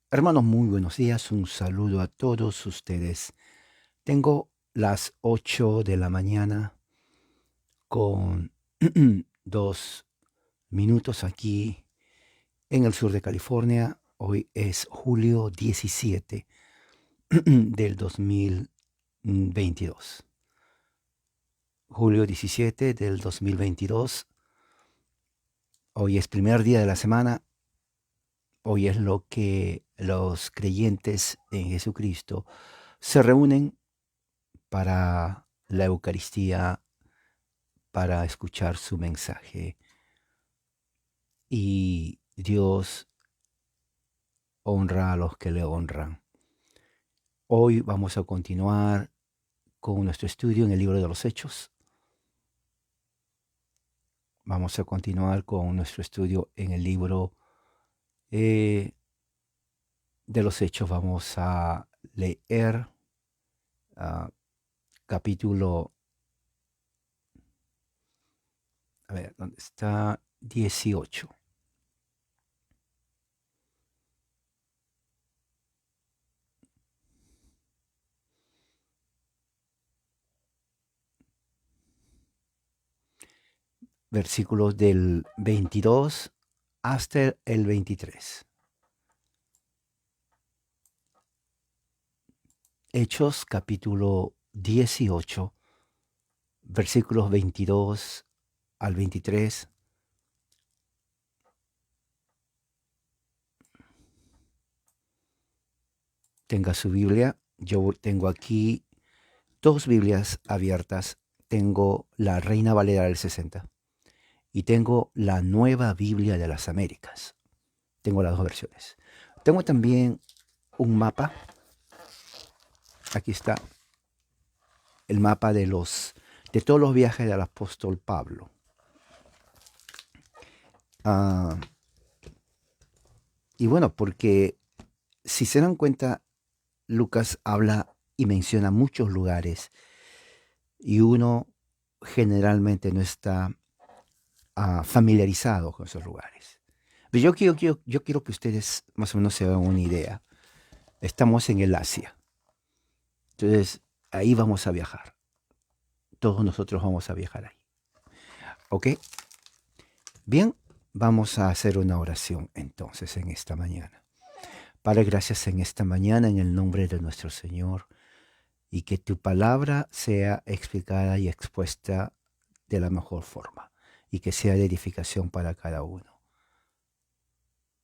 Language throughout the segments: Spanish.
Hermanos, muy buenos días. Un saludo a todos ustedes. Tengo las 8 de la mañana con 2 minutos aquí en el sur de California. Hoy es julio 17 del 2022. Julio 17 del 2022. Hoy es primer día de la semana. Hoy es lo que los creyentes en Jesucristo se reúnen para la Eucaristía, para escuchar su mensaje. Y Dios honra a los que le honran. Hoy vamos a continuar con nuestro estudio en el libro de los Hechos. Vamos a continuar con nuestro estudio en el libro de los Hechos. Vamos a leer capítulo, a ver, ¿dónde está? 18. Versículos del 22 hasta el 23. Hechos capítulo 18, versículos 22 al 23. Tenga su Biblia. Yo tengo aquí dos Biblias abiertas. Tengo la Reina Valera del 60 y tengo la Nueva Biblia de las Américas. Tengo las dos versiones. Tengo también un mapa. Aquí está el mapa de todos los viajes del apóstol Pablo. Y bueno, porque si se dan cuenta, Lucas habla y menciona muchos lugares y uno generalmente no está familiarizado con esos lugares. Pero yo quiero que ustedes más o menos se hagan una idea. Estamos en el Asia. Entonces, ahí vamos a viajar. Todos nosotros vamos a viajar ahí. ¿Ok? Bien, vamos a hacer una oración entonces en esta mañana. Padre, gracias en esta mañana en el nombre de nuestro Señor, y que tu palabra sea explicada y expuesta de la mejor forma y que sea de edificación para cada uno.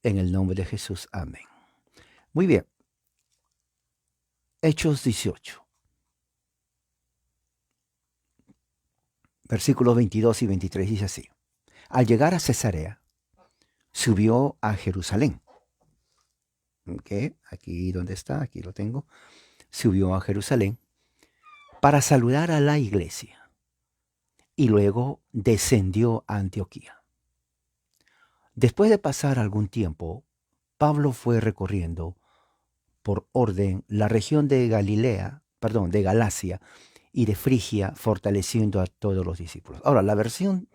En el nombre de Jesús, amén. Muy bien. Hechos 18, versículos 22 y 23 dice así. Al llegar a Cesarea, subió a Jerusalén. ¿Ok? Aquí donde está, aquí lo tengo. Subió a Jerusalén para saludar a la iglesia y luego descendió a Antioquía. Después de pasar algún tiempo, Pablo fue recorriendo por orden la región de de Galacia y de Frigia, fortaleciendo a todos los discípulos. Ahora, la versión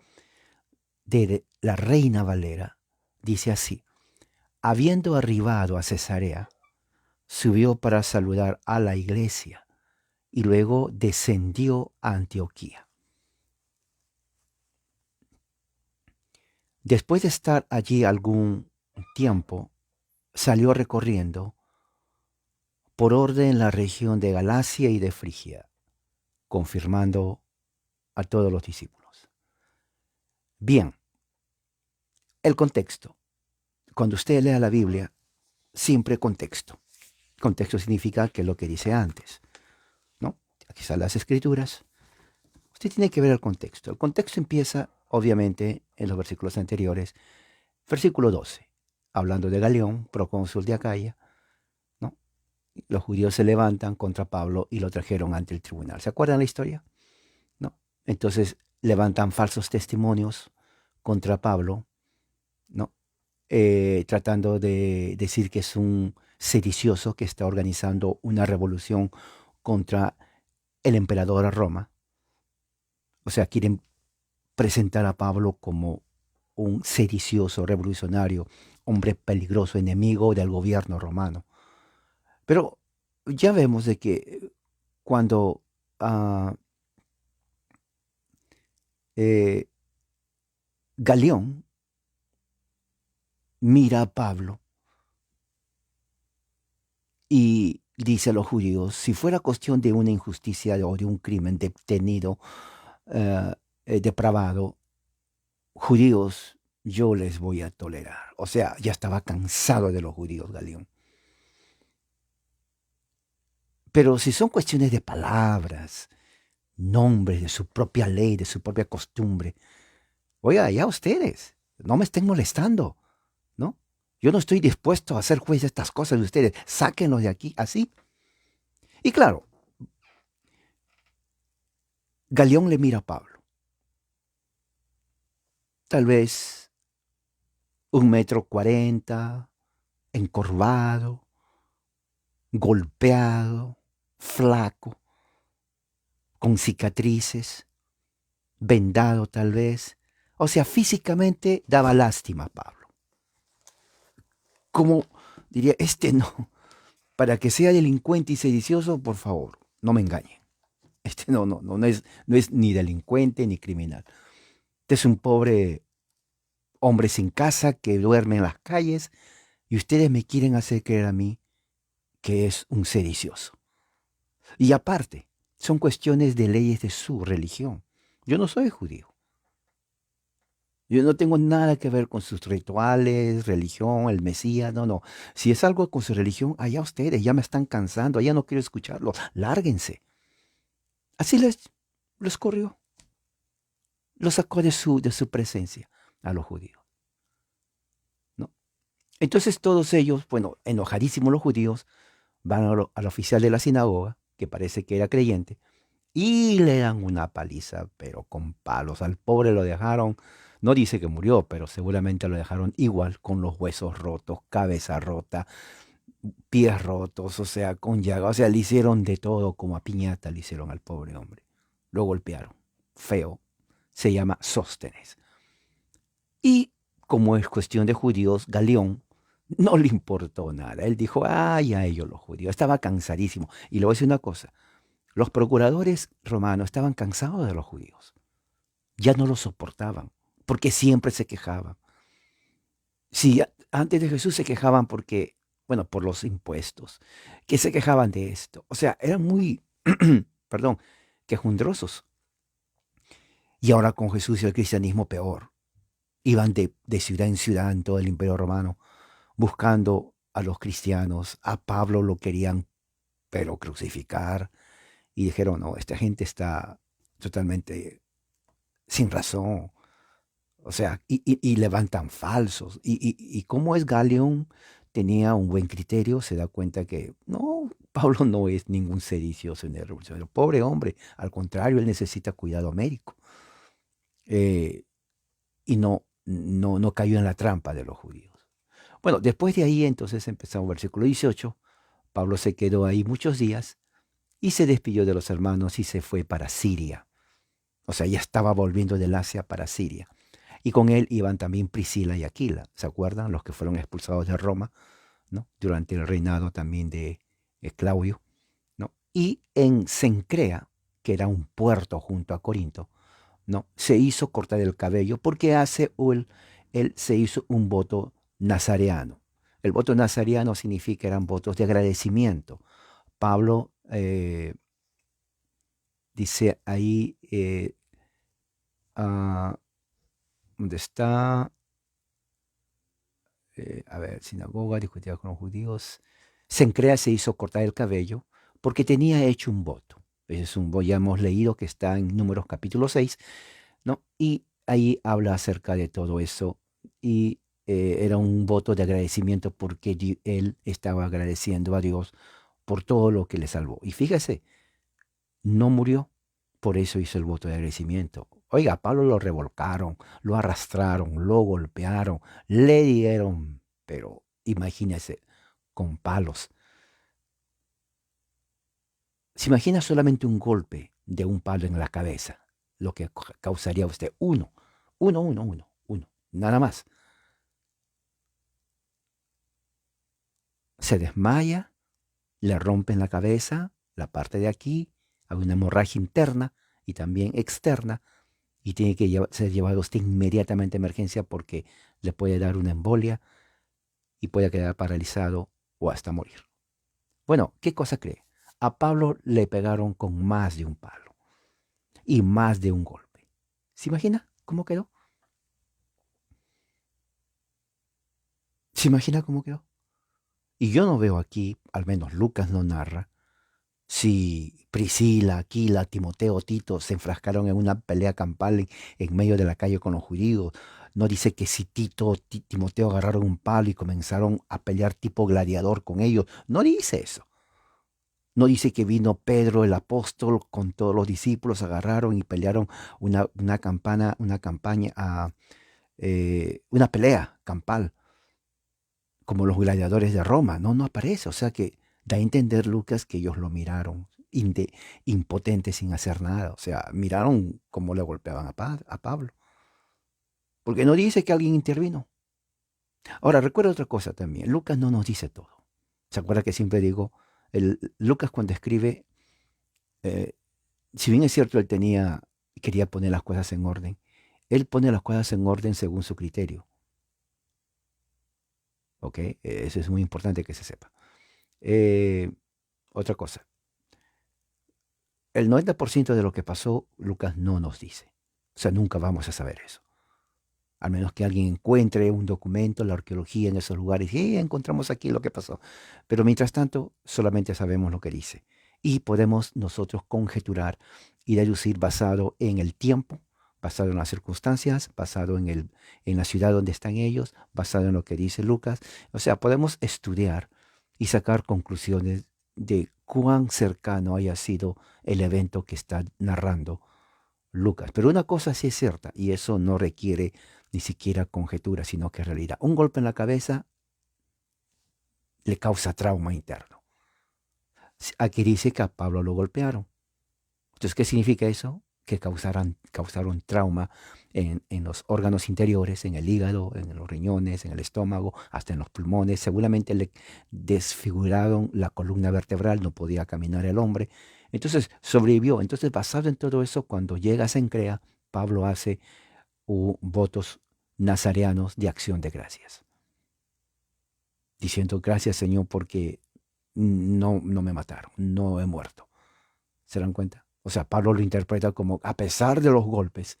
de la Reina Valera dice así: habiendo arribado a Cesarea, subió para saludar a la iglesia y luego descendió a Antioquía. Después de estar allí algún tiempo, salió recorriendo por orden la región de Galacia y de Frigia, confirmando a todos los discípulos. Bien, el contexto. Cuando usted lea la Biblia, siempre contexto. Contexto significa que es lo que dice antes, ¿no? Aquí están las escrituras. Usted tiene que ver el contexto. El contexto empieza, obviamente, en los versículos anteriores. Versículo 12, hablando de Galión, procónsul de Acaya, ¿no? Los judíos se levantan contra Pablo y lo trajeron ante el tribunal. ¿Se acuerdan la historia? ¿No? Entonces levantan falsos testimonios contra Pablo, ¿no? Tratando de decir que es un sedicioso que está organizando una revolución contra el emperador a Roma. O sea, quieren presentar a Pablo como un sedicioso, revolucionario, hombre peligroso, enemigo del gobierno romano. Pero ya vemos de que cuando ah, eh, Galión mira a Pablo y dice a los judíos, si fuera cuestión de una injusticia o de un crimen detenido, eh, depravado, judíos, yo les voy a tolerar. O sea, ya estaba cansado de los judíos, Galión. Pero si son cuestiones de palabras, nombres, de su propia ley, de su propia costumbre, oiga, ya ustedes, no me estén molestando, ¿no? Yo no estoy dispuesto a hacer juez de estas cosas de ustedes. Sáquenlos de aquí, así. Y claro, Galión le mira a Pablo. Tal vez 1,40 m, encorvado, golpeado, flaco, con cicatrices, vendado tal vez. O sea, físicamente daba lástima a Pablo. Como diría, este no, para que sea delincuente y sedicioso, por favor, no me engañen. Este no es ni delincuente ni criminal. Este es un pobre hombre sin casa que duerme en las calles y ustedes me quieren hacer creer a mí que es un sedicioso. Y aparte, son cuestiones de leyes de su religión. Yo no soy judío. Yo no tengo nada que ver con sus rituales, religión, el Mesías, no, no. Si es algo con su religión, allá ustedes, ya me están cansando, allá no quiero escucharlo, lárguense. Así los corrió, los sacó de su presencia a los judíos, ¿no? Entonces todos ellos, bueno, enojadísimos los judíos, van al oficial de la sinagoga, que parece que era creyente, y le dan una paliza, pero con palos. Al pobre lo dejaron, no dice que murió, pero seguramente lo dejaron igual, con los huesos rotos, cabeza rota, pies rotos, o sea, con llagas, o sea, le hicieron de todo, como a piñata le hicieron al pobre hombre. Lo golpearon, feo, se llama Sóstenes. Y como es cuestión de judíos, Galión no le importó nada. Él dijo, ay, a ellos los judíos. Estaba cansadísimo. Y le voy a decir una cosa, los procuradores romanos estaban cansados de los judíos. Ya no los soportaban, porque siempre se quejaban. Sí, antes de Jesús se quejaban porque, bueno, por los impuestos, que se quejaban de esto. O sea, eran muy, perdón, quejundrosos. Y ahora con Jesús y el cristianismo peor. Iban de ciudad en ciudad en todo el imperio romano buscando a los cristianos. A Pablo lo querían, pero crucificar. Y dijeron, no, esta gente está totalmente sin razón. O sea, y levantan falsos. Y como es Galión, tenía un buen criterio, se da cuenta que no, Pablo no es ningún sedicioso ni revolucionario. Pobre hombre, al contrario, él necesita cuidado médico. Eh, y no cayó en la trampa de los judíos. Bueno, después de ahí entonces empezamos versículo 18. Pablo se quedó ahí muchos días y se despidió de los hermanos y se fue para Siria. O sea, ya estaba volviendo del Asia para Siria. Y con él iban también Priscila y Aquila. ¿Se acuerdan? Los que fueron expulsados de Roma, ¿no? Durante el reinado también de Claudio, ¿no? Y en Cencrea, que era un puerto junto a Corinto, ¿no? Se hizo cortar el cabello porque él se hizo un voto nazareano. El voto nazareano significa eran votos de agradecimiento. Pablo dice ahí, ah, ¿dónde está? A ver, sinagoga, discutía con los judíos. Cencrea se hizo cortar el cabello porque tenía hecho un voto. Es un voto, ya hemos leído que está en Números capítulo 6, ¿no? Y ahí habla acerca de todo eso y era un voto de agradecimiento porque él estaba agradeciendo a Dios por todo lo que le salvó. Y fíjese, no murió, por eso hizo el voto de agradecimiento. Oiga, a Pablo lo revolcaron, lo arrastraron, lo golpearon, le dieron, pero imagínese, con palos. Se imagina solamente un golpe de un palo en la cabeza, lo que causaría a usted uno. nada más. Se desmaya, le rompen la cabeza, la parte de aquí, hay una hemorragia interna y también externa, y tiene que ser llevado usted inmediatamente a emergencia porque le puede dar una embolia y puede quedar paralizado o hasta morir. Bueno, ¿qué cosa cree? A Pablo le pegaron con más de un palo y más de un golpe. ¿Se imagina cómo quedó? ¿Se imagina cómo quedó? Y yo no veo aquí, al menos Lucas no narra, si Priscila, Aquila, Timoteo, Tito se enfrascaron en una pelea campal en medio de la calle con los judíos. No dice que si Tito o Timoteo agarraron un palo y comenzaron a pelear tipo gladiador con ellos. No dice eso. No dice que vino Pedro el apóstol con todos los discípulos, agarraron y pelearon una campaña, una pelea campal, como los gladiadores de Roma. No, no aparece. O sea que da a entender Lucas que ellos lo miraron impotente sin hacer nada. O sea, miraron cómo le golpeaban a Pablo. Porque no dice que alguien intervino. Ahora, recuerda otra cosa también. Lucas no nos dice todo. ¿Se acuerda que siempre digo, Lucas cuando escribe, eh, si bien es cierto, quería poner las cosas en orden, él pone las cosas en orden según su criterio. ¿Ok? Eso es muy importante que se sepa. Eh, Otra cosa, el 90% de lo que pasó, Lucas no nos dice. O sea, nunca vamos a saber eso. Al menos que alguien encuentre un documento, la arqueología en esos lugares, y encontramos aquí lo que pasó. Pero mientras tanto, solamente sabemos lo que dice. Y podemos nosotros conjeturar y deducir basado en el tiempo, basado en las circunstancias, basado en la ciudad donde están ellos, basado en lo que dice Lucas. O sea, podemos estudiar y sacar conclusiones de cuán cercano haya sido el evento que está narrando Lucas. Pero una cosa sí es cierta, y eso no requiere ni siquiera conjetura, sino que es realidad. Un golpe en la cabeza le causa trauma interno. Aquí dice que a Pablo lo golpearon. Entonces, ¿qué significa eso? Que causaron trauma en los órganos interiores, en el hígado, en los riñones, en el estómago, hasta en los pulmones. Seguramente le desfiguraron la columna vertebral, no podía caminar el hombre. Entonces, sobrevivió. Entonces, basado en todo eso, cuando llega a Cencrea, Pablo hace votos nazareanos de acción de gracias, diciendo gracias Señor porque no me mataron, no he muerto. ¿Se dan cuenta? O sea, Pablo lo interpreta como, a pesar de los golpes,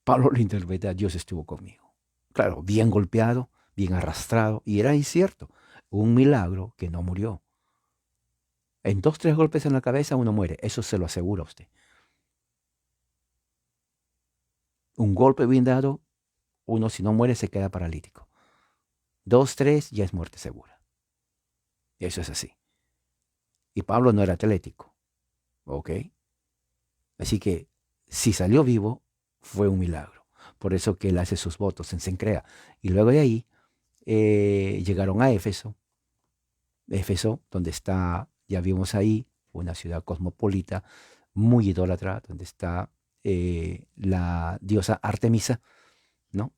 Pablo lo interpreta, Dios estuvo conmigo. Claro, bien golpeado, bien arrastrado, y era incierto, un milagro que no murió. En 2, 3 golpes en la cabeza uno muere, eso se lo asegura a usted. Un golpe bien dado, uno si no muere se queda paralítico. 2, 3 ya es muerte segura. Eso es así. Y Pablo no era atlético, ¿ok? Así que si salió vivo, fue un milagro. Por eso que él hace sus votos en Cencrea. Y luego de ahí llegaron a Éfeso. Éfeso, donde está, ya vimos ahí, una ciudad cosmopolita, muy idólatra, donde está la diosa Artemisa, ¿no?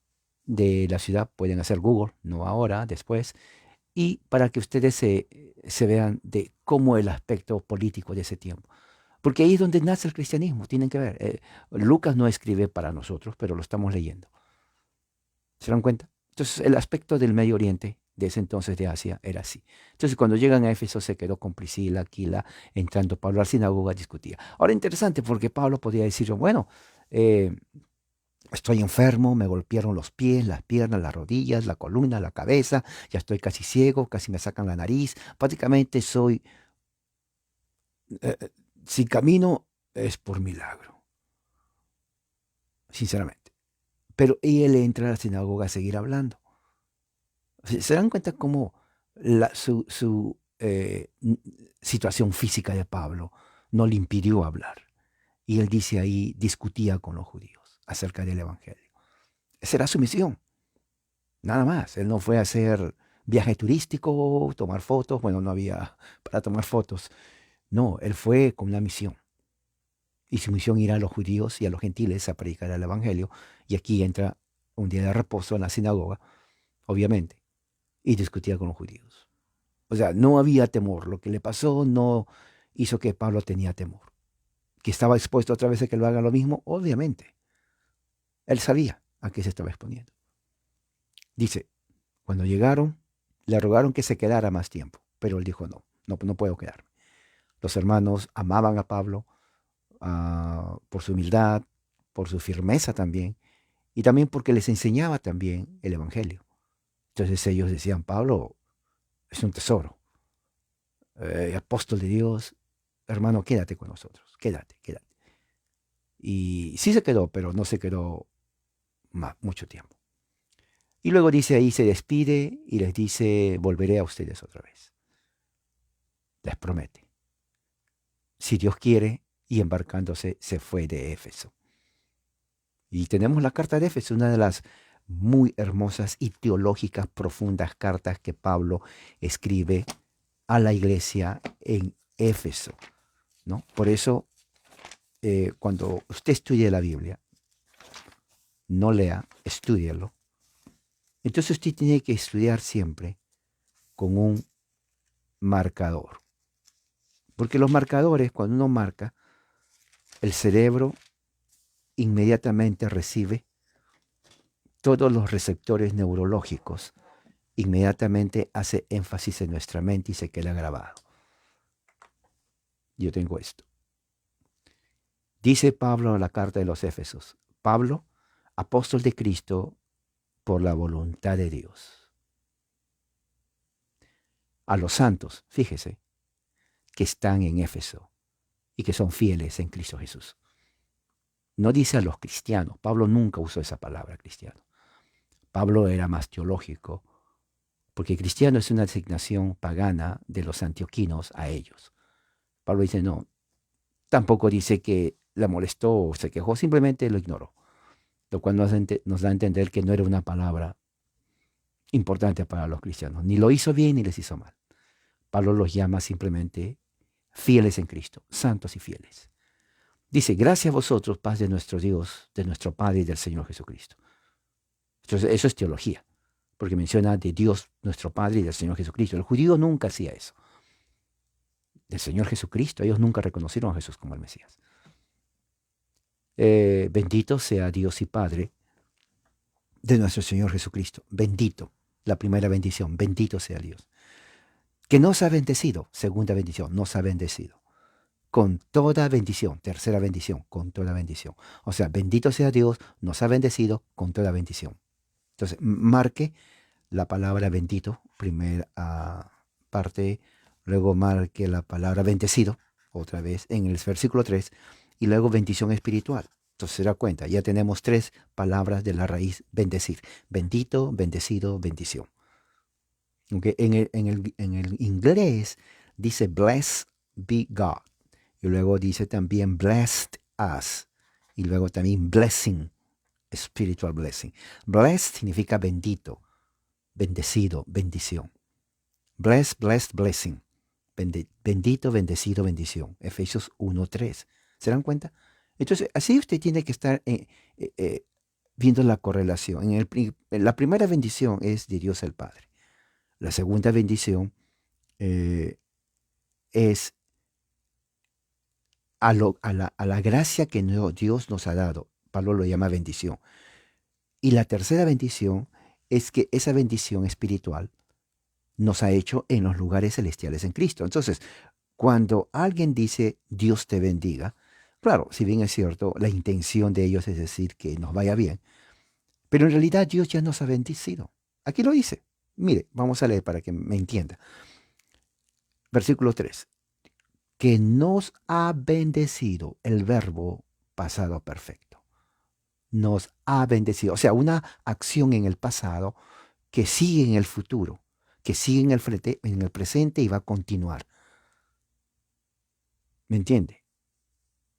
De la ciudad, pueden hacer Google, no ahora, después, y para que ustedes se vean de cómo el aspecto político de ese tiempo. Porque ahí es donde nace el cristianismo, tienen que ver. Lucas no escribe para nosotros, pero lo estamos leyendo. ¿Se dan cuenta? Entonces, el aspecto del Medio Oriente de ese entonces de Asia era así. Entonces, cuando llegan a Éfeso, se quedó con Priscila, Aquila, entrando Pablo a la sinagoga, discutía. Ahora, interesante, porque Pablo podía decir, bueno, eh, estoy enfermo, me golpearon los pies, las piernas, las rodillas, la columna, la cabeza, ya estoy casi ciego, casi me sacan la nariz, prácticamente soy, eh, eh, si camino es por milagro, sinceramente. Pero y él entra a la sinagoga a seguir hablando. ¿Se dan cuenta cómo su situación física de Pablo no le impidió hablar? Y él dice ahí, discutía con los judíos acerca del Evangelio. Esa era su misión, nada más. Él no fue a hacer viaje turístico, tomar fotos. Bueno, no había para tomar fotos. No, él fue con una misión. Y su misión era a los judíos y a los gentiles a predicar el Evangelio. Y aquí entra un día de reposo en la sinagoga, obviamente, y discutía con los judíos. O sea, no había temor. Lo que le pasó no hizo que Pablo tenía temor. Que estaba expuesto otra vez a que lo haga lo mismo, obviamente. Él sabía a qué se estaba exponiendo. Dice, cuando llegaron, le rogaron que se quedara más tiempo, pero él dijo, no puedo quedarme. Los hermanos amaban a Pablo por su humildad, por su firmeza también, y también porque les enseñaba también el Evangelio. Entonces ellos decían, Pablo es un tesoro, apóstol de Dios, hermano, quédate con nosotros, quédate. Y sí se quedó, pero no se quedó mucho tiempo. Y luego dice ahí, se despide y les dice, volveré a ustedes otra vez. Les promete. Si Dios quiere, y embarcándose se fue de Éfeso. Y tenemos la carta de Éfeso, una de las muy hermosas y teológicas profundas cartas que Pablo escribe a la iglesia en Éfeso, ¿no? Por eso, cuando usted estudie la Biblia, no lea, estúdielo. Entonces usted tiene que estudiar siempre con un marcador. Porque los marcadores, cuando uno marca, el cerebro inmediatamente recibe todos los receptores neurológicos, inmediatamente hace énfasis en nuestra mente y se queda grabado. Yo tengo esto. Dice Pablo en la carta de los Éfesos, Pablo, apóstol de Cristo por la voluntad de Dios. A los santos, fíjese, que están en Éfeso y que son fieles en Cristo Jesús. No dice a los cristianos. Pablo nunca usó esa palabra cristiano. Pablo era más teológico, porque cristiano es una designación pagana de los antioquinos a ellos. Pablo dice, no, tampoco dice que la molestó o se quejó, simplemente lo ignoró, lo cual nos da a entender que no era una palabra importante para los cristianos. Ni lo hizo bien ni les hizo mal. Pablo los llama simplemente fieles en Cristo, santos y fieles. Dice, gracias a vosotros, paz de nuestro Dios, de nuestro Padre y del Señor Jesucristo. Entonces, eso es teología, porque menciona de Dios, nuestro Padre y del Señor Jesucristo. El judío nunca hacía eso. Del Señor Jesucristo, ellos nunca reconocieron a Jesús como el Mesías. Bendito sea Dios y Padre de nuestro Señor Jesucristo. Bendito, la primera bendición, bendito sea Dios. Que nos ha bendecido, segunda bendición, nos ha bendecido. Con toda bendición, tercera bendición, con toda bendición. O sea, bendito sea Dios, nos ha bendecido con toda bendición. Entonces, marque la palabra bendito, primera parte, luego marque la palabra bendecido, otra vez en el versículo 3, y luego bendición espiritual. Entonces se da cuenta, ya tenemos 3 palabras de la raíz bendecir. Bendito, bendecido, bendición. Okay. En el inglés dice bless be God. Y luego dice también blessed us. Y luego también blessing, spiritual blessing. Blessed significa bendito, bendecido, bendición. Blessed, blessing. Bendito, bendecido, bendición. Efesios 1:3. ¿Se dan cuenta? Entonces, así usted tiene que estar viendo la correlación. La primera bendición es de Dios el Padre. La segunda bendición es a la gracia que Dios nos ha dado. Pablo lo llama bendición. Y la tercera bendición es que esa bendición espiritual nos ha hecho en los lugares celestiales en Cristo. Entonces, cuando alguien dice Dios te bendiga, claro, si bien es cierto, la intención de ellos es decir que nos vaya bien, pero en realidad Dios ya nos ha bendecido. Aquí lo dice. Mire, vamos a leer para que me entienda. Versículo 3. Que nos ha bendecido, el verbo pasado perfecto. Nos ha bendecido. O sea, una acción en el pasado que sigue en el futuro, que sigue en el presente y va a continuar. ¿Me entiende?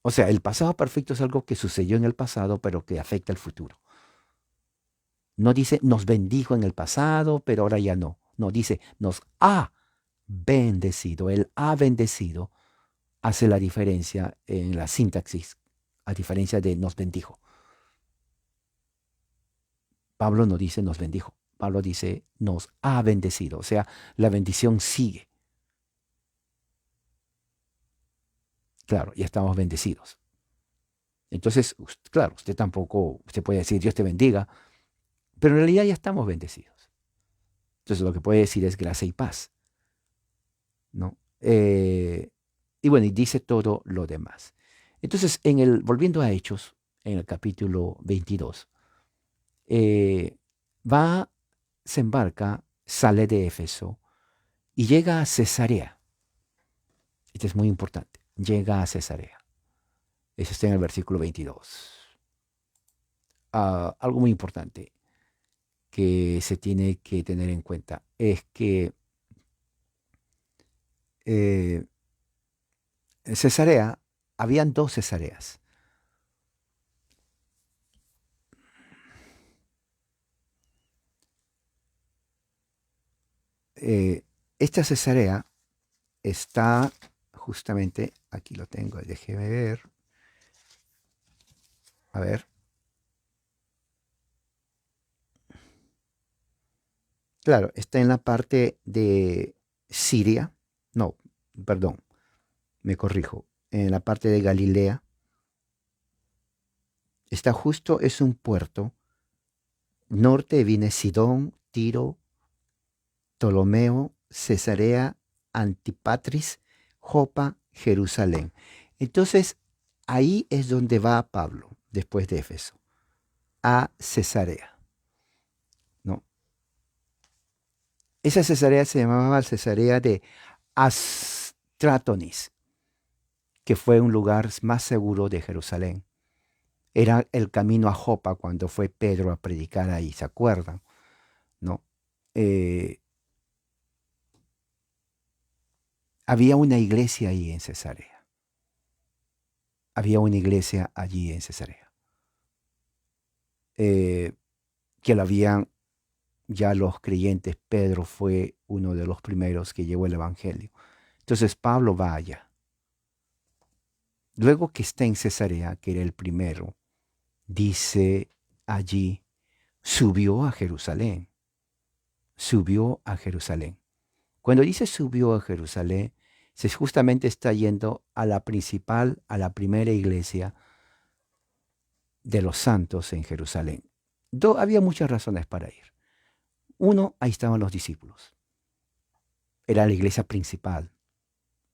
O sea, el pasado perfecto es algo que sucedió en el pasado, pero que afecta al futuro. No dice nos bendijo en el pasado, pero ahora ya no. No, dice nos ha bendecido. Él ha bendecido hace la diferencia en la sintaxis, a diferencia de nos bendijo. Pablo no dice nos bendijo, Pablo dice nos ha bendecido, o sea, la bendición sigue. Claro, ya estamos bendecidos. Entonces, claro, usted puede decir Dios te bendiga, pero en realidad ya estamos bendecidos. Entonces lo que puede decir es gracia y paz, ¿no? Y bueno, y dice todo lo demás. Entonces, volviendo a Hechos, en el capítulo 22, eh, va, se embarca, sale de Éfeso y llega a Cesarea. Esto es muy importante. Llega a Cesarea. Eso está en el versículo 22. Algo muy importante que se tiene que tener en cuenta es que en Cesarea, habían dos Cesareas. Esta Cesarea está justamente, aquí lo tengo, déjeme ver, a ver. Claro, está en la parte de Siria, no, perdón, me corrijo, en la parte de Galilea. Está justo, es un puerto. Norte viene Sidón, Tiro, Ptolomeo, Cesarea, Antipatris, Jopa, Jerusalén. Entonces, ahí es donde va Pablo, después de Éfeso, a Cesarea, ¿no? Esa Cesarea se llamaba Cesarea de Astratonis, que fue un lugar más seguro de Jerusalén. Era el camino a Jopa cuando fue Pedro a predicar ahí, ¿se acuerdan? ¿No? Eh, Había una iglesia ahí en Cesarea. Había una iglesia allí en Cesarea. Que la habían ya los creyentes. Pedro fue uno de los primeros que llevó el evangelio. Entonces Pablo va allá. Luego que está en Cesarea, que era el primero, dice allí, subió a Jerusalén. Subió a Jerusalén. Cuando dice subió a Jerusalén, se justamente está yendo a la principal, a la primera iglesia de los santos en Jerusalén. Había muchas razones para ir. Uno, ahí estaban los discípulos. Era la iglesia principal,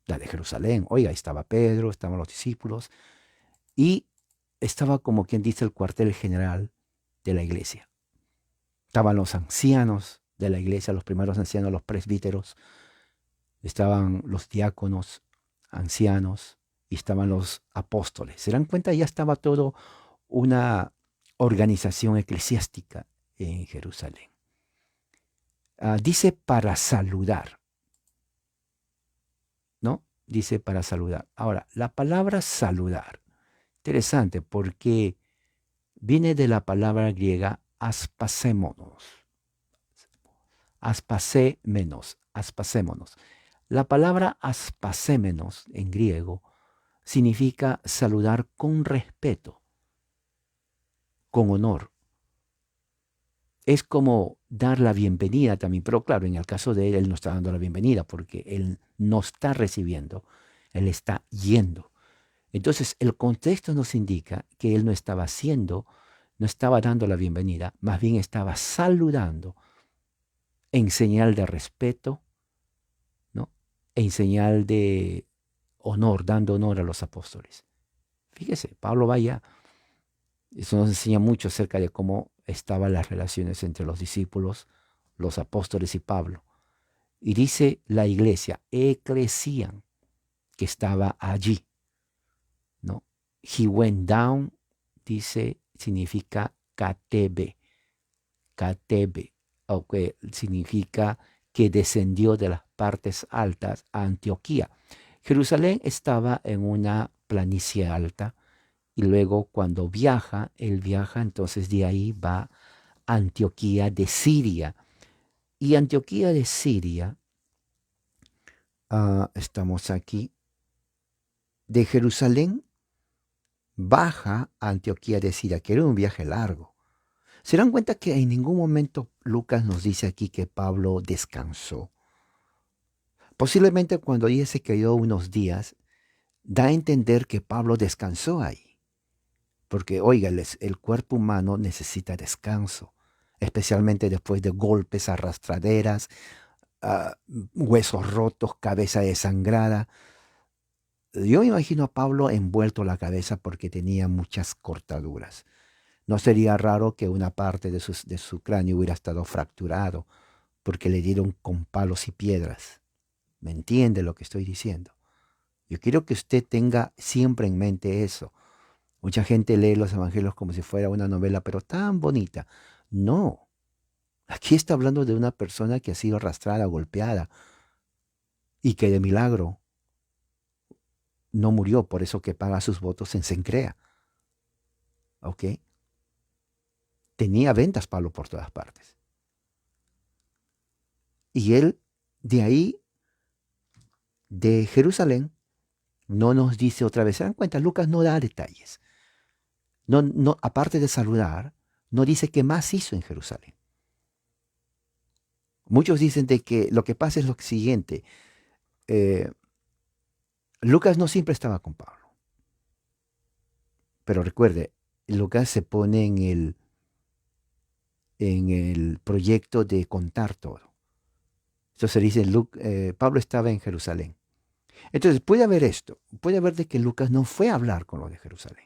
la de Jerusalén. Oiga, ahí estaba Pedro, estaban los discípulos y estaba, como quien dice, el cuartel general de la iglesia. Estaban los ancianos de la iglesia, los primeros ancianos, los presbíteros. Estaban los diáconos, ancianos, y estaban los apóstoles. ¿Se dan cuenta? Ya estaba todo una organización eclesiástica en Jerusalén. Dice para saludar, ¿no? Dice para saludar. Ahora, la palabra saludar, interesante porque viene de la palabra griega aspasémonos. Aspasémonos. La palabra aspasémenos en griego significa saludar con respeto, con honor. Es como dar la bienvenida también, pero claro, en el caso de él no está dando la bienvenida porque él no está recibiendo, él está yendo. Entonces el contexto nos indica que él no estaba haciendo, no estaba dando la bienvenida, más bien estaba saludando en señal de respeto, ¿no? En señal de honor, dando honor a los apóstoles. Fíjese, Pablo vaya, eso nos enseña mucho acerca de cómo estaban las relaciones entre los discípulos, los apóstoles y Pablo. Y dice la iglesia, eclesian, que estaba allí, ¿no? He went down, dice, significa KTB, aunque significa que descendió de las partes altas a Antioquía. Jerusalén estaba en una planicie alta y luego cuando él viaja, entonces de ahí va a Antioquía de Siria. Y Antioquía de Siria, estamos aquí, de Jerusalén baja a Antioquía de Siria, que era un viaje largo. Se dan cuenta que en ningún momento Lucas nos dice aquí que Pablo descansó. Posiblemente cuando ella se quedó unos días, da a entender que Pablo descansó ahí. Porque, oiga, el cuerpo humano necesita descanso, especialmente después de golpes, arrastraderas, ah, huesos rotos, cabeza desangrada. Yo me imagino a Pablo envuelto la cabeza porque tenía muchas cortaduras. No sería raro que una parte de su cráneo hubiera estado fracturado porque le dieron con palos y piedras. ¿Me entiende lo que estoy diciendo? Yo quiero que usted tenga siempre en mente eso. Mucha gente lee los evangelios como si fuera una novela, pero tan bonita. No, aquí está hablando de una persona que ha sido arrastrada, golpeada, y que de milagro no murió, por eso que paga sus votos en Cencrea. ¿Ok? Tenía ventas Pablo por todas partes. Y él, de ahí, de Jerusalén, no nos dice otra vez. ¿Se dan cuenta? Lucas no da detalles. No, no, aparte de saludar, no dice qué más hizo en Jerusalén. Muchos dicen de que lo que pasa es lo siguiente. eh, Lucas no siempre estaba con Pablo. Pero recuerde, Lucas se pone en el proyecto de contar todo. Entonces dice, Pablo estaba en Jerusalén. Entonces puede haber esto, puede haber de que Lucas no fue a hablar con los de Jerusalén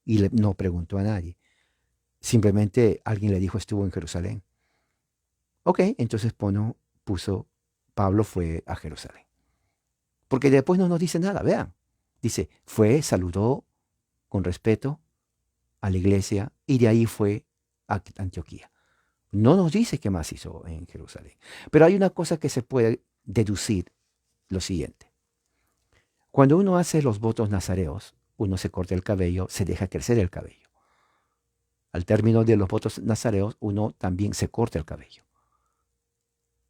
y no preguntó a nadie. Simplemente alguien le dijo estuvo en Jerusalén. Ok, entonces puso, Pablo fue a Jerusalén. Porque después no nos dice nada, vean. Dice, fue, saludó con respeto a la iglesia y de ahí fue a Antioquía. No nos dice qué más hizo en Jerusalén. Pero hay una cosa que se puede deducir, lo siguiente. Cuando uno hace los votos nazareos, uno se corta el cabello, se deja crecer el cabello. Al término de los votos nazareos, uno también se corta el cabello.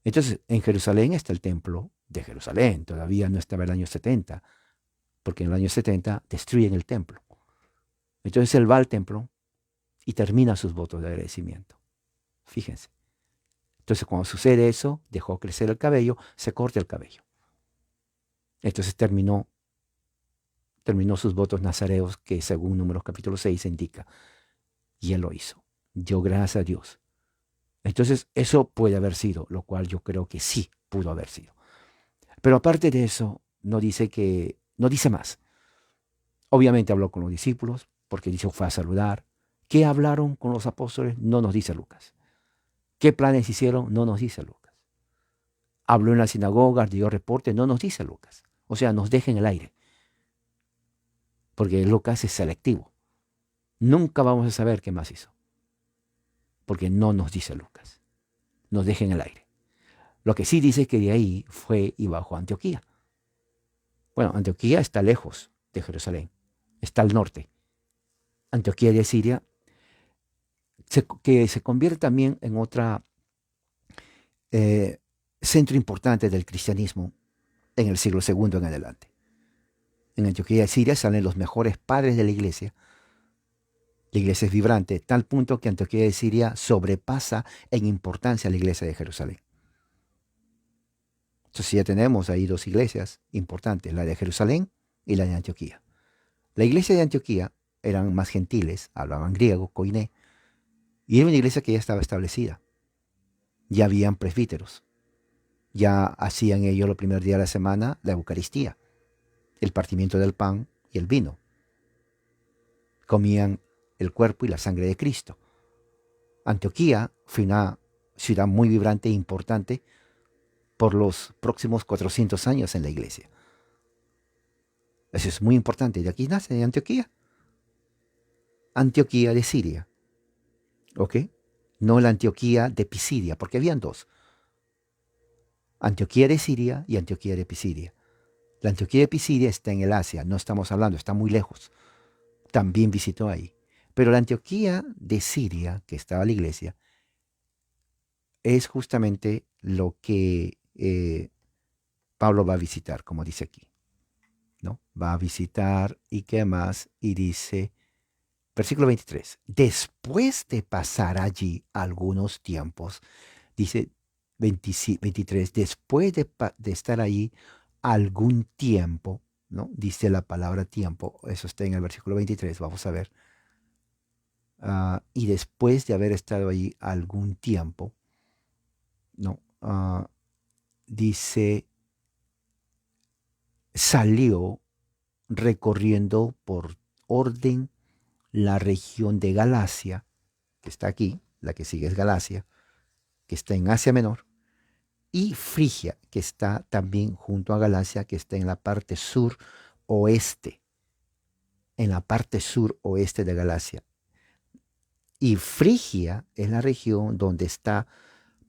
Entonces, en Jerusalén está el templo de Jerusalén. Todavía no estaba el año 70, porque en el año 70 destruyen el templo. Entonces él va al templo y termina sus votos de agradecimiento. Fíjense. Entonces, cuando sucede eso, dejó crecer el cabello, se corta el cabello. Entonces terminó sus votos nazareos que según Números capítulo 6 indica. Y él lo hizo. Dio gracias a Dios. Entonces eso puede haber sido, lo cual yo creo que sí pudo haber sido. Pero aparte de eso, no dice más. Obviamente habló con los discípulos, porque dice fue a saludar. ¿Qué hablaron con los apóstoles? No nos dice Lucas. ¿Qué planes hicieron? No nos dice Lucas. Habló en la sinagoga, dio reporte, no nos dice Lucas. O sea, nos deja en el aire. Porque Lucas es selectivo. Nunca vamos a saber qué más hizo. Porque no nos dice Lucas. Nos deja en el aire. Lo que sí dice es que de ahí fue y bajó a Antioquía. Bueno, Antioquía está lejos de Jerusalén. Está al norte. Antioquía de Siria, que se convierte también en otra centro importante del cristianismo en el siglo II en adelante. En Antioquía de Siria salen los mejores padres de la iglesia. La iglesia es vibrante, tal punto que Antioquía de Siria sobrepasa en importancia a la iglesia de Jerusalén. Entonces ya tenemos ahí dos iglesias importantes, la de Jerusalén y la de Antioquía. La iglesia de Antioquía eran más gentiles, hablaban griego, koiné, y era una iglesia que ya estaba establecida. Ya habían presbíteros. Ya hacían ellos los primeros días de la semana la Eucaristía, el partimiento del pan y el vino. Comían el cuerpo y la sangre de Cristo. Antioquía fue una ciudad muy vibrante e importante por los próximos 400 años en la iglesia. Eso es muy importante. De aquí nace de Antioquía. Antioquía de Siria. ¿Ok? No la Antioquía de Pisidia, porque habían dos. Antioquía de Siria y Antioquía de Pisidia. La Antioquía de Pisidia está en el Asia, no estamos hablando, está muy lejos. También visitó ahí. Pero la Antioquía de Siria, que estaba la iglesia, es justamente lo que Pablo va a visitar, como dice aquí. ¿No? Va a visitar y qué más, y dice Versículo 23. Después de pasar allí algunos tiempos, dice 23, después de estar allí algún tiempo, ¿no? Dice la palabra tiempo, eso está en el versículo 23, vamos a ver. Y después de haber estado allí algún tiempo, ¿no? Dice, salió recorriendo por orden la región de Galacia, que está aquí, la que sigue es Galacia, que está en Asia Menor, y Frigia, que está también junto a Galacia, que está en la parte sur oeste, en la parte sur oeste de Galacia. Y Frigia es la región donde está,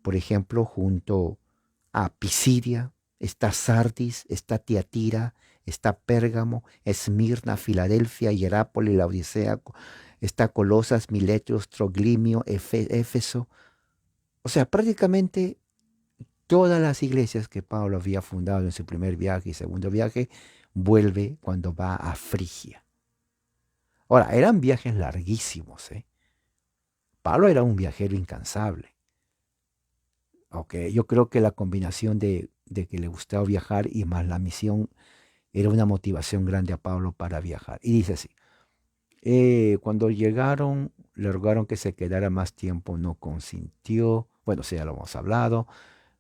por ejemplo, junto a Pisidia, está Sardis, está Tiatira, está Pérgamo, Esmirna, Filadelfia, Hierápolis, Laodicea, está Colosas, Miletos, Troglimio, Éfeso. O sea, prácticamente todas las iglesias que Pablo había fundado en su primer viaje y segundo viaje, vuelve cuando va a Frigia. Ahora, eran viajes larguísimos, ¿eh? Pablo era un viajero incansable. Okay, yo creo que la combinación de que le gustaba viajar y más la misión era una motivación grande a Pablo para viajar. Y dice así, cuando llegaron, le rogaron que se quedara más tiempo, no consintió. Bueno, sí, ya lo hemos hablado.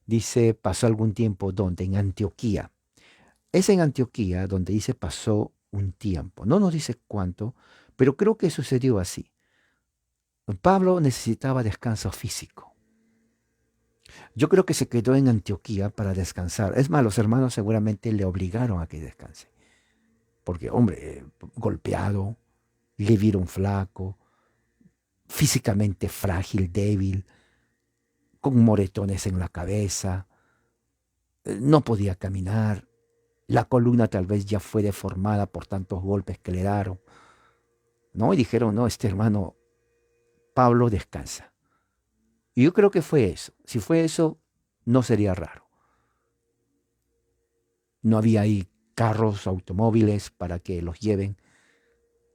Dice, pasó algún tiempo donde, en Antioquía. Es en Antioquía donde dice pasó un tiempo. No nos dice cuánto, pero creo que sucedió así. Pablo necesitaba descanso físico. Yo creo que se quedó en Antioquía para descansar. Es más, los hermanos seguramente le obligaron a que descanse. Porque, hombre, golpeado, le vieron flaco, físicamente frágil, débil, con moretones en la cabeza, no podía caminar. La columna tal vez ya fue deformada por tantos golpes que le dieron. ¿No? Y dijeron, no, este hermano Pablo descansa. Y yo creo que fue eso. Si fue eso, no sería raro. No había ahí carros, automóviles para que los lleven,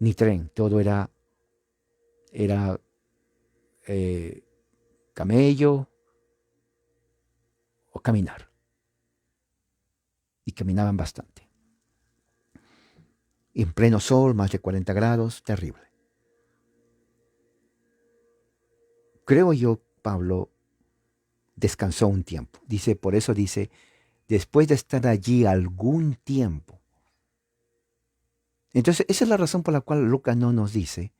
ni tren. Todo era camello o caminar. Y caminaban bastante. En pleno sol, más de 40 grados, terrible. Creo yo, Pablo descansó un tiempo. Dice, por eso dice, después de estar allí algún tiempo. Entonces, esa es la razón por la cual Lucas no nos dice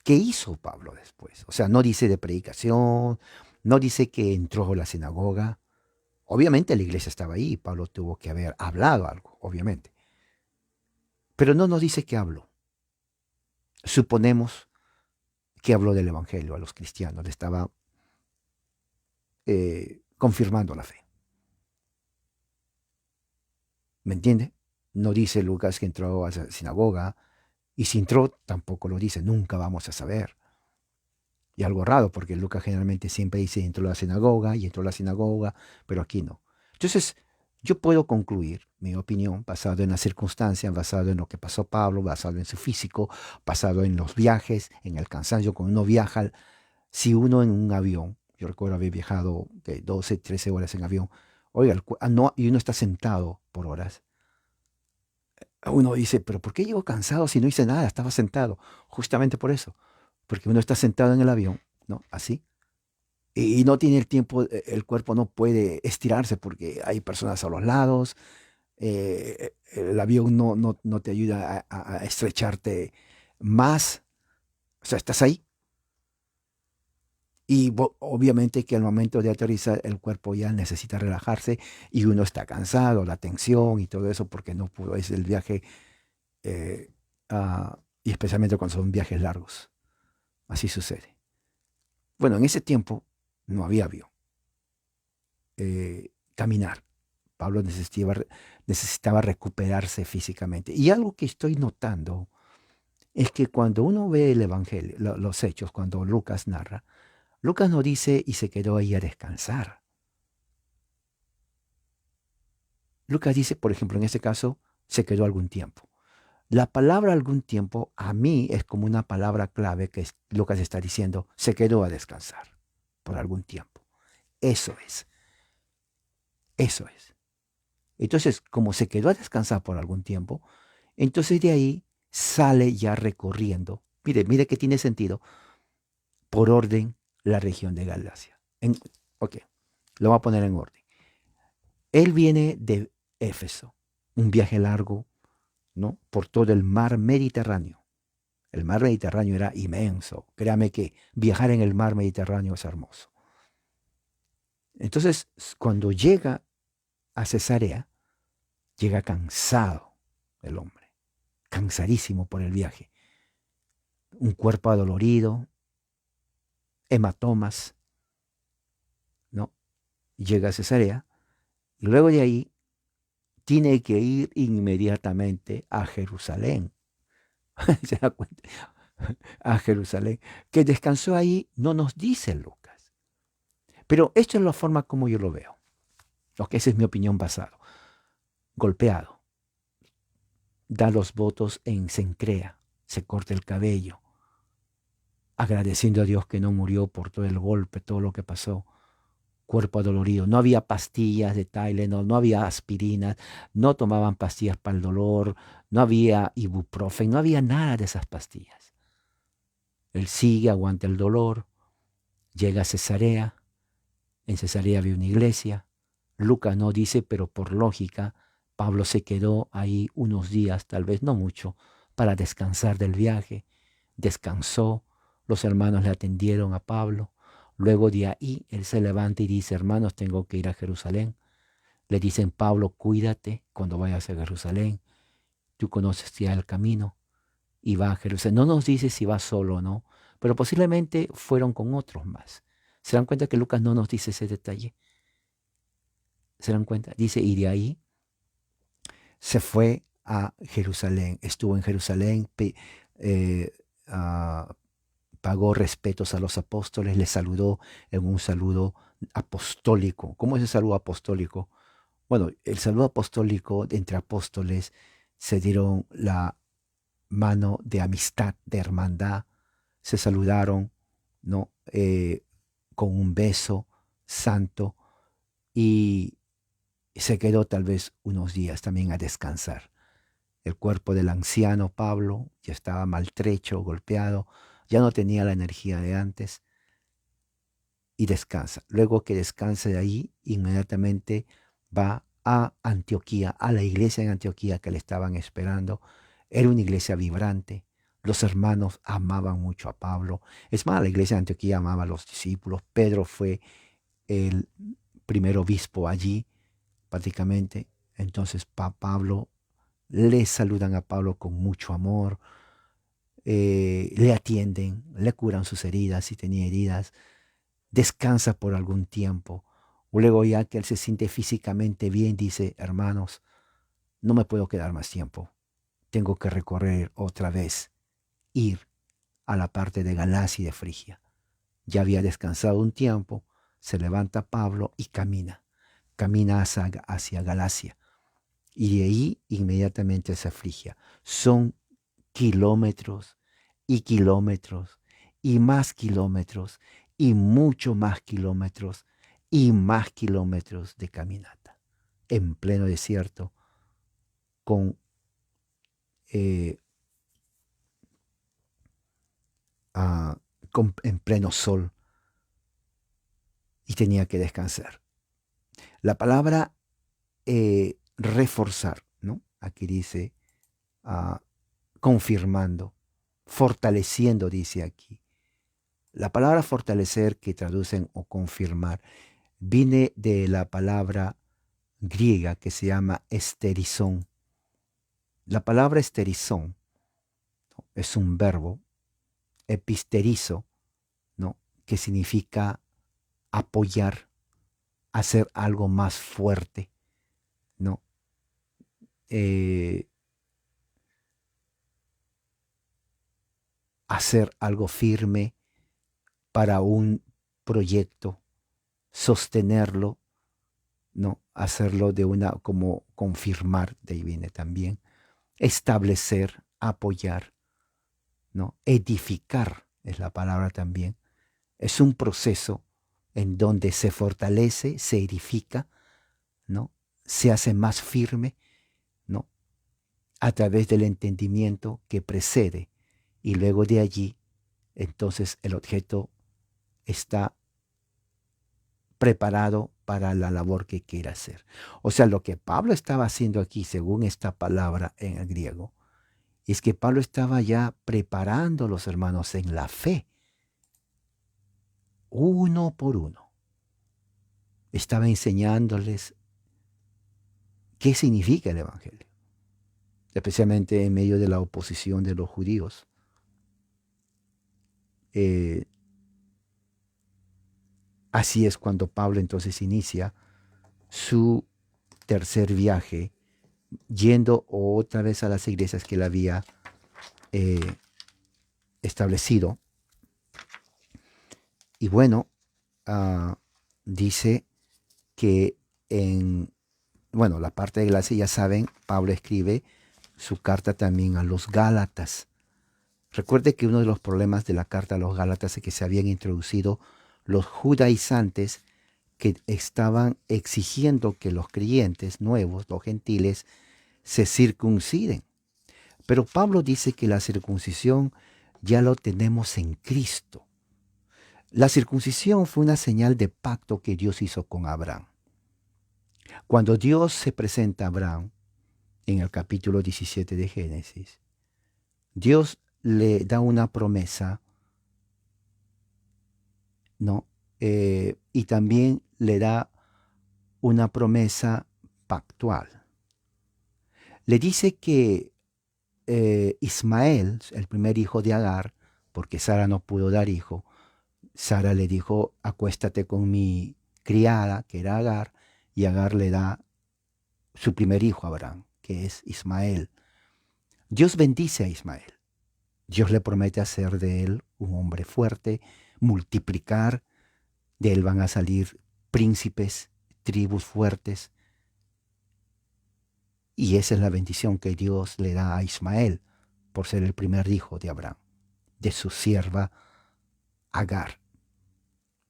qué hizo Pablo después. O sea, no dice de predicación, no dice que entró a la sinagoga. Obviamente la iglesia estaba ahí, Pablo tuvo que haber hablado algo, obviamente. Pero no nos dice qué habló. Suponemos que habló del Evangelio a los cristianos, le estaba confirmando la fe. ¿Me entiende? No dice Lucas que entró a la sinagoga, y si entró tampoco lo dice, nunca vamos a saber. Y algo raro, porque Lucas generalmente siempre dice entró a la sinagoga y entró a la sinagoga, pero aquí no. Entonces, yo puedo concluir mi opinión basado en las circunstancias, basado en lo que pasó Pablo, basado en su físico, basado en los viajes, en el cansancio cuando uno viaja. Si uno en un avión, yo recuerdo haber viajado de 12, 13 horas en avión, oiga, no, y uno está sentado por horas. Uno dice, pero ¿por qué llego cansado si no hice nada? Estaba sentado. Justamente por eso. Porque uno está sentado en el avión, ¿no? Así. Y no tiene el tiempo, el cuerpo no puede estirarse porque hay personas a los lados. El avión no te ayuda a estrecharte más. O sea, estás ahí. Y obviamente que al momento de aterrizar el cuerpo ya necesita relajarse y uno está cansado, la tensión y todo eso porque no pudo, es el viaje, eh, y especialmente cuando son viajes largos. Así sucede. Bueno, en ese tiempo no había avión. Caminar. Pablo necesitaba recuperarse físicamente. Y algo que estoy notando es que cuando uno ve el Evangelio, los hechos, cuando Lucas narra, Lucas no dice y se quedó ahí a descansar. Lucas dice, por ejemplo, en este caso, se quedó algún tiempo. La palabra algún tiempo a mí es como una palabra clave que Lucas está diciendo, se quedó a descansar por algún tiempo. Eso es, eso es. Entonces, como se quedó a descansar por algún tiempo, entonces de ahí sale ya recorriendo. Mire, mire que tiene sentido, por orden la región de Galacia. Ok, lo voy a poner en orden. Él viene de Éfeso, un viaje largo, ¿no? Por todo el mar Mediterráneo. El mar Mediterráneo era inmenso. Créame que viajar en el mar Mediterráneo es hermoso. Entonces, cuando llega a Cesarea, llega cansado el hombre, cansadísimo por el viaje. Un cuerpo adolorido, hematomas, ¿no? Llega a Cesarea y luego de ahí tiene que ir inmediatamente a Jerusalén. ¿Se da cuenta? A Jerusalén. Que descansó ahí no nos dice Lucas. Pero esto es la forma como yo lo veo. Lo que esa es mi opinión basada. Golpeado. Da los votos en Cencrea. Se corta el cabello. Agradeciendo a Dios que no murió por todo el golpe, todo lo que pasó. Cuerpo adolorido. No había pastillas de Tylenol, no había aspirinas, no tomaban pastillas para el dolor, no había ibuprofen, no había nada de esas pastillas. Él sigue, aguanta el dolor, llega a Cesarea. En Cesarea había una iglesia. Lucas no dice, pero por lógica, Pablo se quedó ahí unos días, tal vez no mucho, para descansar del viaje. Descansó, los hermanos le atendieron a Pablo. Luego de ahí, él se levanta y dice, hermanos, tengo que ir a Jerusalén. Le dicen, Pablo, cuídate cuando vayas a Jerusalén. Tú conoces ya el camino. Y va a Jerusalén. No nos dice si va solo o no, pero posiblemente fueron con otros más. ¿Se dan cuenta que Lucas no nos dice ese detalle? ¿Se dan cuenta? Dice, y de ahí se fue a Jerusalén. Estuvo en Jerusalén, eh, uh, pagó respetos a los apóstoles, les saludó en un saludo apostólico. ¿Cómo es el saludo apostólico? Bueno, el saludo apostólico entre apóstoles se dieron la mano de amistad, de hermandad, se saludaron, ¿no? Con un beso santo y se quedó tal vez unos días también a descansar. El cuerpo del anciano Pablo ya estaba maltrecho, golpeado, ya no tenía la energía de antes y descansa. Luego que descansa de ahí, inmediatamente va a Antioquía, a la iglesia en Antioquía que le estaban esperando. Era una iglesia vibrante. Los hermanos amaban mucho a Pablo. Es más, la iglesia de Antioquía amaba a los discípulos. Pedro fue el primer obispo allí, prácticamente. Entonces, Pablo, le saludan a Pablo con mucho amor, le atienden, le curan sus heridas si tenía heridas, descansa por algún tiempo. Luego ya que él se siente físicamente bien, dice, hermanos, no me puedo quedar más tiempo. Tengo que recorrer otra vez, ir a la parte de Galacia y de Frigia. Ya había descansado un tiempo, se levanta Pablo y camina. Camina hacia Galacia. Y de ahí inmediatamente se Frigia. Son kilómetros y kilómetros y más kilómetros y mucho más kilómetros y más kilómetros de caminata en pleno desierto con, eh, en pleno sol y tenía que descansar. La palabra reforzar, ¿no? Aquí dice confirmando, fortaleciendo, dice aquí. La palabra fortalecer que traducen o confirmar viene de la palabra griega que se llama esterizón. La palabra esterizón, ¿no? Es un verbo episterizo, ¿no? Que significa apoyar, hacer algo más fuerte, ¿no? Eh, hacer algo firme para un proyecto, sostenerlo, ¿no? Hacerlo de una, como confirmar, de ahí viene también. establecer, apoyar, ¿no? Edificar es la palabra también. Es un proceso en donde se fortalece, se edifica, ¿no? Se hace más firme, ¿no? A través del entendimiento que precede. Y luego de allí, entonces el objeto está preparado para la labor que quiera hacer. O sea, lo que Pablo estaba haciendo aquí, según esta palabra en el griego, es que Pablo estaba ya preparando a los hermanos en la fe, uno por uno. Estaba enseñándoles qué significa el Evangelio, especialmente en medio de la oposición de los judíos. Así es cuando Pablo entonces inicia su tercer viaje, yendo otra vez a las iglesias que él había establecido. Y bueno, dice que la parte de Galacia, ya saben, Pablo escribe su carta también a los Gálatas. Recuerde que uno de los problemas de la carta a los Gálatas es que se habían introducido los judaizantes que estaban exigiendo que los creyentes nuevos, los gentiles, se circunciden. Pero Pablo dice que la circuncisión ya lo tenemos en Cristo. La circuncisión fue una señal de pacto que Dios hizo con Abraham. Cuando Dios se presenta a Abraham en el capítulo 17 de Génesis, Dios le da una promesa, ¿no? Y también le da una promesa pactual. Le dice que Ismael, el primer hijo de Agar, porque Sara no pudo dar hijo, Sara le dijo, acuéstate con mi criada, que era Agar, y Agar le da su primer hijo a Abraham, que es Ismael. Dios bendice a Ismael. Dios le promete hacer de él un hombre fuerte, multiplicar, de él van a salir príncipes, tribus fuertes. Y esa es la bendición que Dios le da a Ismael por ser el primer hijo de Abraham, de su sierva Agar.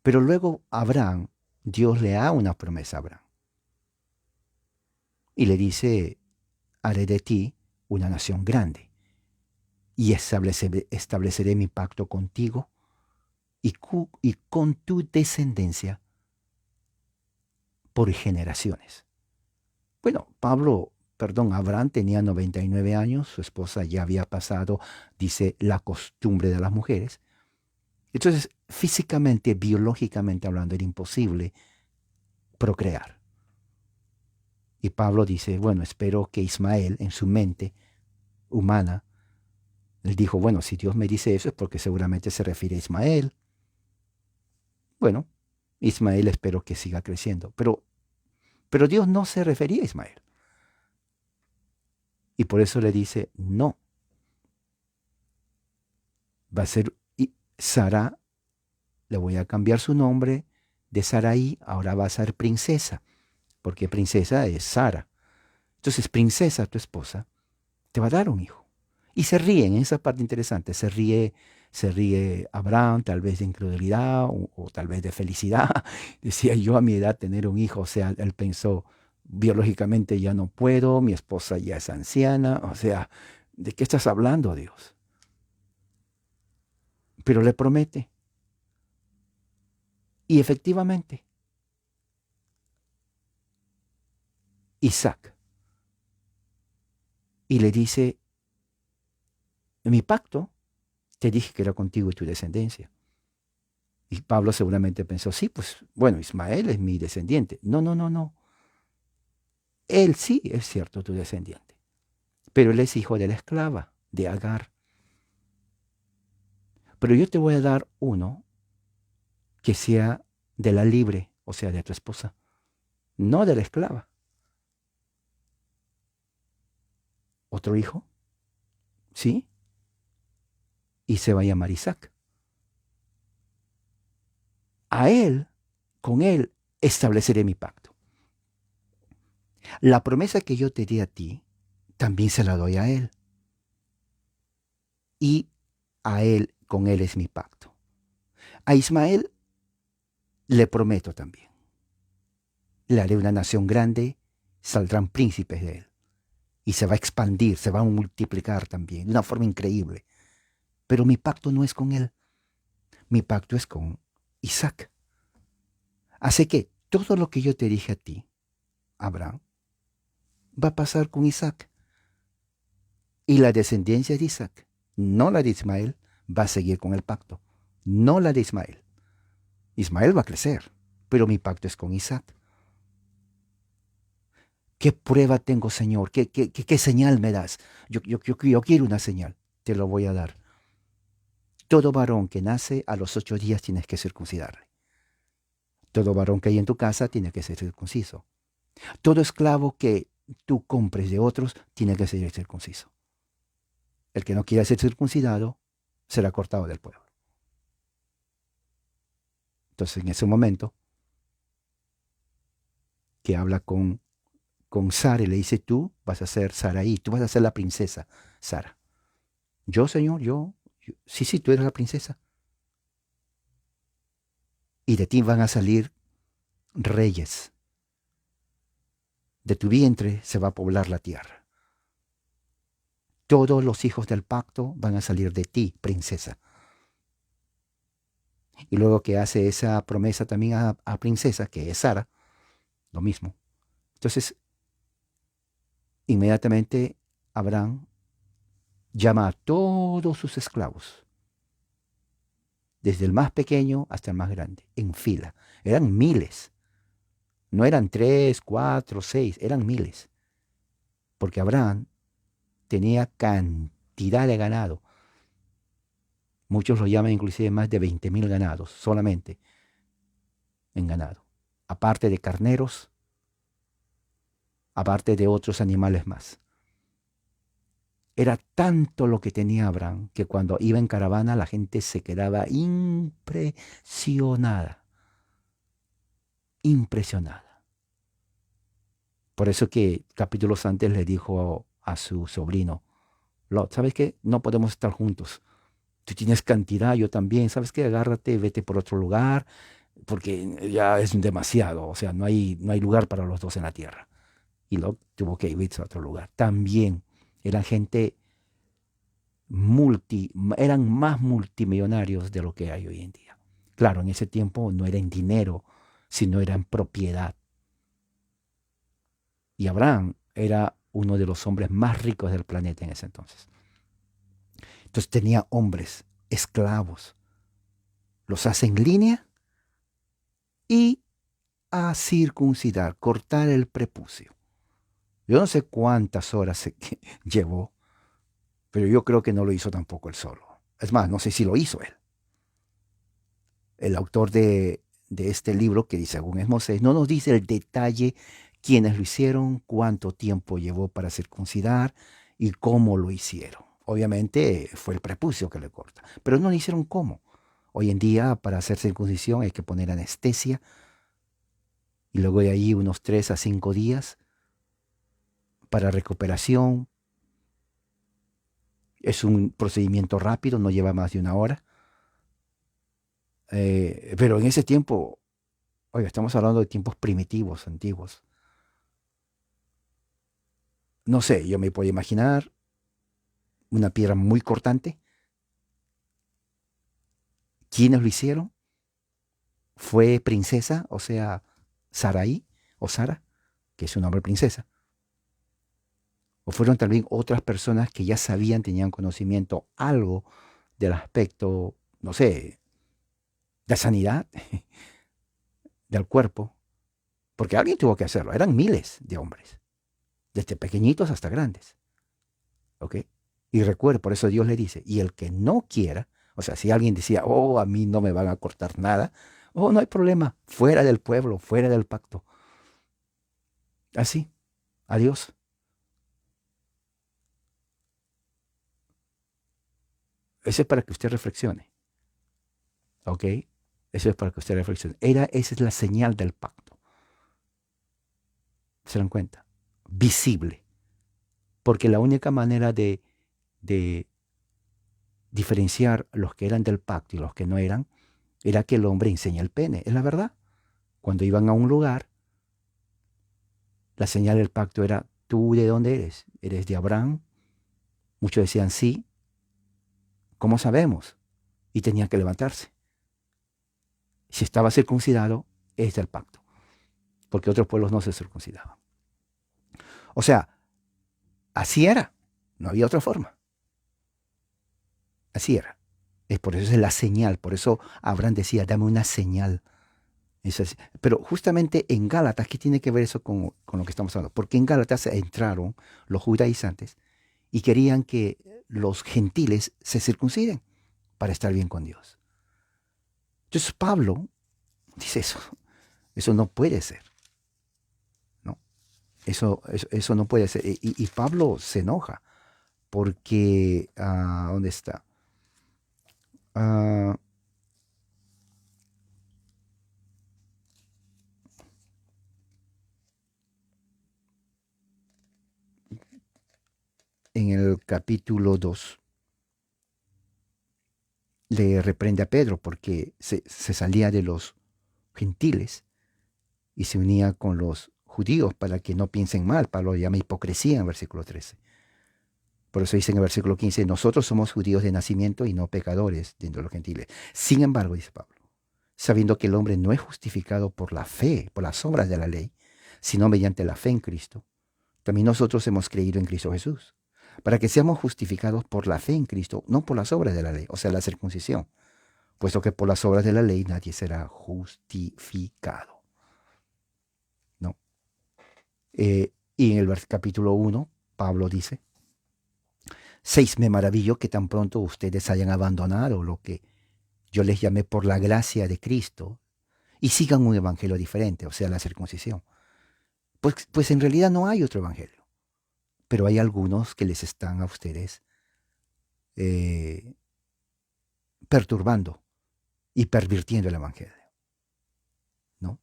Pero luego Abraham, Dios le da una promesa a Abraham. Y le dice, haré de ti una nación grande y estableceré mi pacto contigo y con tu descendencia por generaciones. Bueno, Abraham tenía 99 años, su esposa ya había pasado, dice, la costumbre de las mujeres. Entonces, físicamente, biológicamente hablando, era imposible procrear. Y Pablo dice, bueno, espero que Ismael, en su mente humana, él dijo, bueno, si Dios me dice eso es porque seguramente se refiere a Ismael. Bueno, Ismael espero que siga creciendo. Pero Dios no se refería a Ismael. Y por eso le dice, no. Va a ser Sara, le voy a cambiar su nombre de Saraí, ahora va a ser princesa, porque princesa es Sara. Entonces, princesa, tu esposa, te va a dar un hijo. Y se ríen, en esa parte interesante, se ríe Abraham, tal vez de incredulidad o tal vez de felicidad. Decía yo a mi edad tener un hijo, o sea, él pensó, biológicamente ya no puedo, mi esposa ya es anciana, o sea, ¿de qué estás hablando, Dios? Pero le promete. Y efectivamente, Isaac. Y le dice, en mi pacto te dije que era contigo y tu descendencia. Y Pablo seguramente pensó, sí, pues bueno, Ismael es mi descendiente. No, no, no, no. Él sí es cierto tu descendiente. Pero él es hijo de la esclava, de Agar. Pero yo te voy a dar uno que sea de la libre, o sea, de tu esposa, no de la esclava. ¿Otro hijo? Sí. Y se va a llamar Isaac. Con él, estableceré mi pacto. La promesa que yo te di a ti, también se la doy a él. Y a él, con él es mi pacto. A Ismael le prometo también. Le haré una nación grande, saldrán príncipes de él. Y se va a expandir, se va a multiplicar también, de una forma increíble. Pero mi pacto no es con él. Mi pacto es con Isaac. Así que todo lo que yo te dije a ti, Abraham, va a pasar con Isaac. Y la descendencia de Isaac, no la de Ismael, va a seguir con el pacto. No la de Ismael. Ismael va a crecer, pero mi pacto es con Isaac. ¿Qué prueba tengo, Señor? ¿Qué señal me das? Yo quiero una señal. Te lo voy a dar. Todo varón que nace a los 8 días tienes que circuncidarle. Todo varón que hay en tu casa tiene que ser circunciso. Todo esclavo que tú compres de otros tiene que ser circunciso. El que no quiera ser circuncidado será cortado del pueblo. Entonces, en ese momento, que habla con Sara y le dice, tú vas a ser Saraí, tú vas a ser la princesa Sara. Yo, Señor, sí, tú eres la princesa. Y de ti van a salir reyes. De tu vientre se va a poblar la tierra. Todos los hijos del pacto van a salir de ti, princesa. Y luego que hace esa promesa también a princesa, que es Sara, lo mismo. Entonces, inmediatamente Abraham llama a todos sus esclavos, desde el más pequeño hasta el más grande, en fila. Eran miles. No eran 3, 4, 6, eran miles. Porque Abraham tenía cantidad de ganado. Muchos lo llaman inclusive más de 20,000 ganados, solamente en ganado. Aparte de carneros, aparte de otros animales más. Era tanto lo que tenía Abraham que cuando iba en caravana la gente se quedaba impresionada. Impresionada. Por eso que capítulos antes le dijo a su sobrino, Lot, ¿sabes qué? No podemos estar juntos. Tú tienes cantidad, yo también. ¿Sabes qué? Agárrate, vete por otro lugar, porque ya es demasiado. O sea, no hay lugar para los dos en la tierra. Y Lot tuvo que irse a otro lugar. También eran gente eran más multimillonarios de lo que hay hoy en día. Claro, en ese tiempo no era en dinero, sino era en propiedad. Y Abraham era uno de los hombres más ricos del planeta en ese entonces. Entonces tenía hombres, esclavos. Los hace en línea y a circuncidar, cortar el prepucio. Yo no sé cuántas horas llevó, pero yo creo que no lo hizo tampoco él solo. Es más, no sé si lo hizo él. El autor de este libro, que dice según es Moisés, no nos dice el detalle quiénes lo hicieron, cuánto tiempo llevó para circuncidar y cómo lo hicieron. Obviamente fue el prepucio que le corta, pero no le hicieron cómo. Hoy en día para hacer circuncisión hay que poner anestesia y luego de ahí unos 3 a 5 días para recuperación. Es un procedimiento rápido, no lleva más de 1 hora. Pero en ese tiempo, oiga, estamos hablando de tiempos primitivos, antiguos. No sé, yo me puedo imaginar una piedra muy cortante. ¿Quiénes lo hicieron? ¿Fue princesa, o sea, Saraí o Sara, que es un nombre princesa? ¿O fueron también otras personas que ya sabían, tenían conocimiento, algo del aspecto, no sé, de sanidad del cuerpo? Porque alguien tuvo que hacerlo. Eran miles de hombres, desde pequeñitos hasta grandes. ¿Ok? Y recuerde, por eso Dios le dice, y el que no quiera, o sea, si alguien decía, oh, a mí no me van a cortar nada, oh, no hay problema, fuera del pueblo, fuera del pacto. Así, adiós. Eso es para que usted reflexione. ¿Ok? Eso es para que usted reflexione. Esa es la señal del pacto. ¿Se dan cuenta? Visible. Porque la única manera de diferenciar los que eran del pacto y los que no eran, era que el hombre enseña el pene. Es la verdad. Cuando iban a un lugar, la señal del pacto era, ¿tú de dónde eres? ¿Eres de Abraham? Muchos decían sí. ¿Cómo sabemos? Y tenía que levantarse. Si estaba circuncidado, es del pacto. Porque otros pueblos no se circuncidaban. O sea, así era. No había otra forma. Así era. Es por eso es la señal. Por eso Abraham decía, dame una señal. Pero justamente en Gálatas, ¿qué tiene que ver eso con lo que estamos hablando? Porque en Gálatas entraron los judaizantes y querían que los gentiles se circunciden para estar bien con Dios. Entonces Pablo dice eso no puede ser, ¿no? Eso no puede ser. Y Pablo se enoja porque, ¿dónde está? Ah, en el capítulo 2 le reprende a Pedro porque se salía de los gentiles y se unía con los judíos para que no piensen mal. Pablo lo llama hipocresía en versículo 13. Por eso dice en el versículo 15, nosotros somos judíos de nacimiento y no pecadores dentro de los gentiles. Sin embargo, dice Pablo, sabiendo que el hombre no es justificado por la fe, por las obras de la ley, sino mediante la fe en Cristo, también nosotros hemos creído en Cristo Jesús, para que seamos justificados por la fe en Cristo, no por las obras de la ley, o sea, la circuncisión, puesto que por las obras de la ley nadie será justificado. ¿No? Y en el capítulo 1, Pablo dice, 6 me maravillo que tan pronto ustedes hayan abandonado lo que yo les llamé por la gracia de Cristo y sigan un evangelio diferente, o sea, la circuncisión. Pues en realidad no hay otro evangelio, pero hay algunos que les están a ustedes eh, perturbando y pervirtiendo el evangelio, ¿no?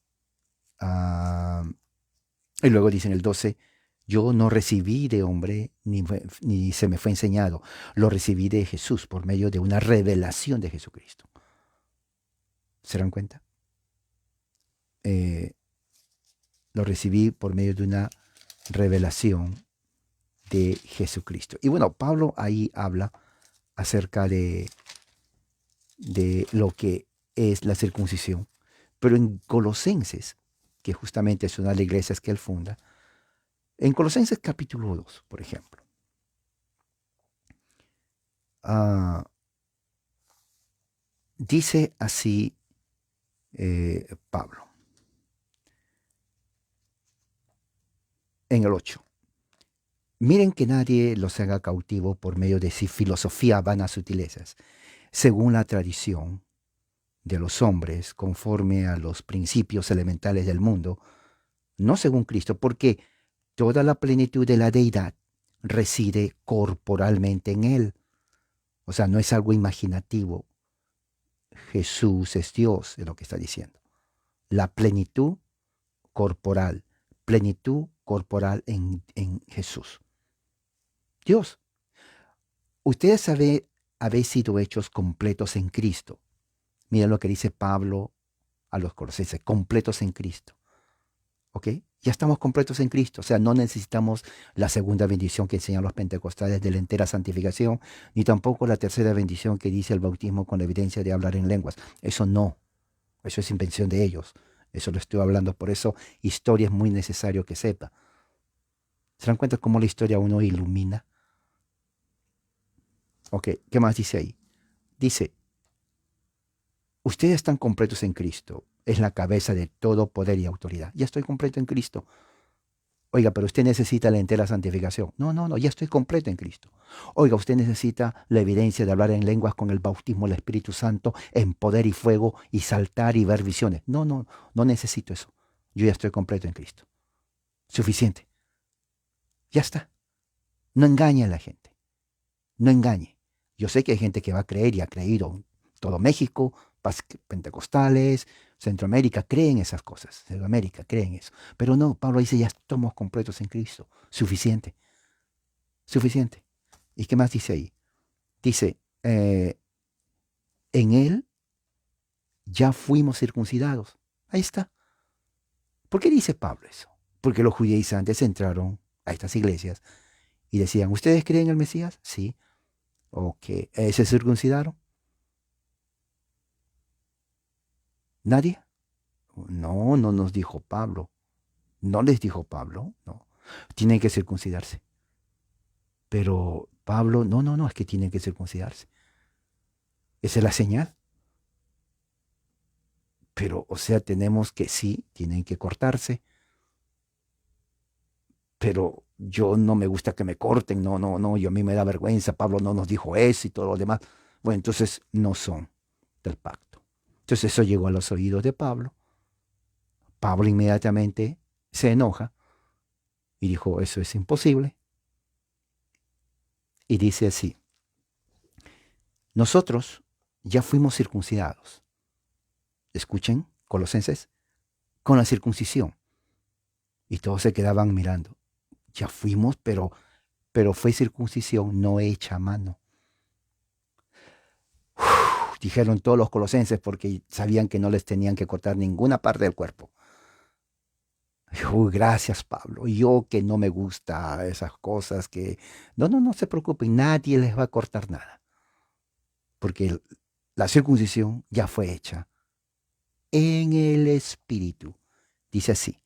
Ah, y luego dice en el 12, yo no recibí de hombre ni se me fue enseñado, lo recibí de Jesús por medio de una revelación de Jesucristo. ¿Se dan cuenta? Eh, lo recibí por medio de una revelación de Jesucristo. Y bueno, Pablo ahí habla acerca de lo que es la circuncisión, pero en Colosenses, que justamente es una de las iglesias que él funda, en Colosenses capítulo 2, por ejemplo, ah, dice así Pablo, en el 8. Miren que nadie los haga cautivo por medio de filosofía vanas sutilezas, según la tradición de los hombres, conforme a los principios elementales del mundo, no según Cristo, porque toda la plenitud de la deidad reside corporalmente en él. O sea, no es algo imaginativo. Jesús es Dios, es lo que está diciendo. La plenitud corporal en Jesús. Dios, ustedes habéis sido hechos completos en Cristo. Miren lo que dice Pablo a los colosenses, completos en Cristo. ¿Ok? Ya estamos completos en Cristo. O sea, no necesitamos la segunda bendición que enseñan los pentecostales de la entera santificación, ni tampoco la tercera bendición que dice el bautismo con la evidencia de hablar en lenguas. Eso no. Eso es invención de ellos. Eso lo estoy hablando. Por eso, historia es muy necesario que sepa. ¿Se dan cuenta cómo la historia uno ilumina? Ok, ¿qué más dice ahí? Dice, ustedes están completos en Cristo. Es la cabeza de todo poder y autoridad. Ya estoy completo en Cristo. Oiga, pero usted necesita la entera santificación. No, no, no, ya estoy completo en Cristo. Oiga, usted necesita la evidencia de hablar en lenguas con el bautismo del Espíritu Santo, en poder y fuego, y saltar y ver visiones. No, no, no necesito eso. Yo ya estoy completo en Cristo. Suficiente. Ya está. No engañe a la gente. No engañe. Yo sé que hay gente que va a creer y ha creído. Todo México, pentecostales, Centroamérica creen esas cosas. Centroamérica creen eso. Pero no, Pablo dice, ya estamos completos en Cristo. Suficiente. Suficiente. ¿Y qué más dice ahí? Dice, en Él ya fuimos circuncidados. Ahí está. ¿Por qué dice Pablo eso? Porque los judaizantes entraron a estas iglesias y decían, ¿ustedes creen en el Mesías? Sí. Ok. ¿Se circuncidaron? ¿Nadie? No, no nos dijo Pablo. No les dijo Pablo, no. Tienen que circuncidarse. Pero Pablo, no, no, no, es que tienen que circuncidarse. Esa es la señal. Pero, o sea, tenemos que, sí, tienen que cortarse. Pero yo no me gusta que me corten, no, no, no, yo a mí me da vergüenza, Pablo no nos dijo eso y todo lo demás. Bueno, entonces no son del pacto. Entonces eso llegó a los oídos de Pablo. Pablo inmediatamente se enoja y dijo, eso es imposible. Y dice así, nosotros ya fuimos circuncidados. Escuchen, Colosenses, con la circuncisión. Y todos se quedaban mirando. Ya fuimos, pero fue circuncisión no hecha a mano. Dijeron todos los colosenses porque sabían que no les tenían que cortar ninguna parte del cuerpo. Uy, gracias, Pablo. Yo que no me gusta esas cosas que... No, no, no se preocupen, nadie les va a cortar nada. Porque la circuncisión ya fue hecha en el Espíritu. Dice así,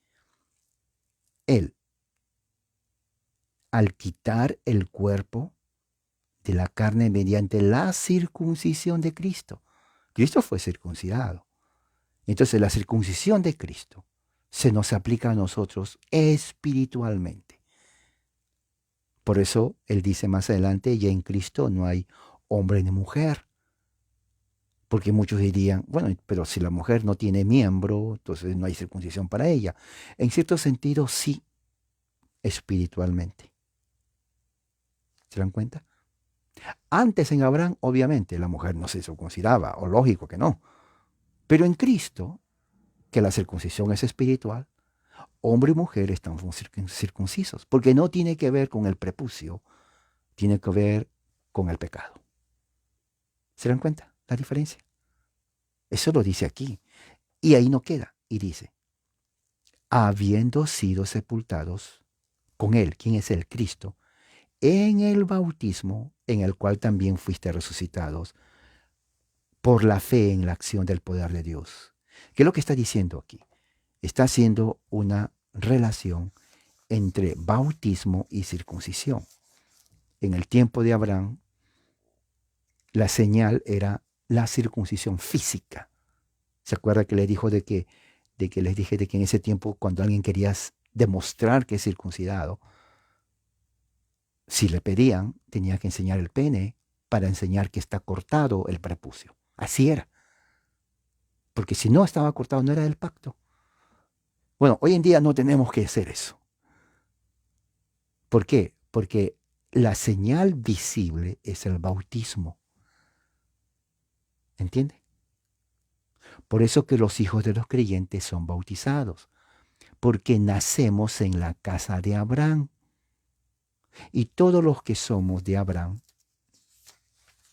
Él, al quitar el cuerpo de la carne mediante la circuncisión de Cristo. Cristo fue circuncidado. Entonces la circuncisión de Cristo se nos aplica a nosotros espiritualmente. Por eso Él dice más adelante, ya en Cristo no hay hombre ni mujer. Porque muchos dirían, bueno, pero si la mujer no tiene miembro, entonces no hay circuncisión para ella. En cierto sentido, sí, espiritualmente. ¿Se dan cuenta? Antes en Abraham, obviamente, la mujer no se circuncidaba, o lógico que no. Pero en Cristo, que la circuncisión es espiritual, hombre y mujer están circuncisos, porque no tiene que ver con el prepucio, tiene que ver con el pecado. ¿Se dan cuenta la diferencia? Eso lo dice aquí. Y ahí no queda. Y dice, habiendo sido sepultados con Él, ¿quién es el Cristo? En el bautismo, en el cual también fuiste resucitados por la fe en la acción del poder de Dios. ¿Qué es lo que está diciendo aquí? Está haciendo una relación entre bautismo y circuncisión. En el tiempo de Abraham, la señal era la circuncisión física. ¿Se acuerda que le dijo de que les dije de que en ese tiempo cuando alguien quería demostrar que es circuncidado, si le pedían, tenía que enseñar el pene para enseñar que está cortado el prepucio. Así era. Porque si no estaba cortado, no era del pacto. Bueno, hoy en día no tenemos que hacer eso. ¿Por qué? Porque la señal visible es el bautismo. ¿Entiende? Por eso que los hijos de los creyentes son bautizados. Porque nacemos en la casa de Abraham. Y todos los que somos de Abraham,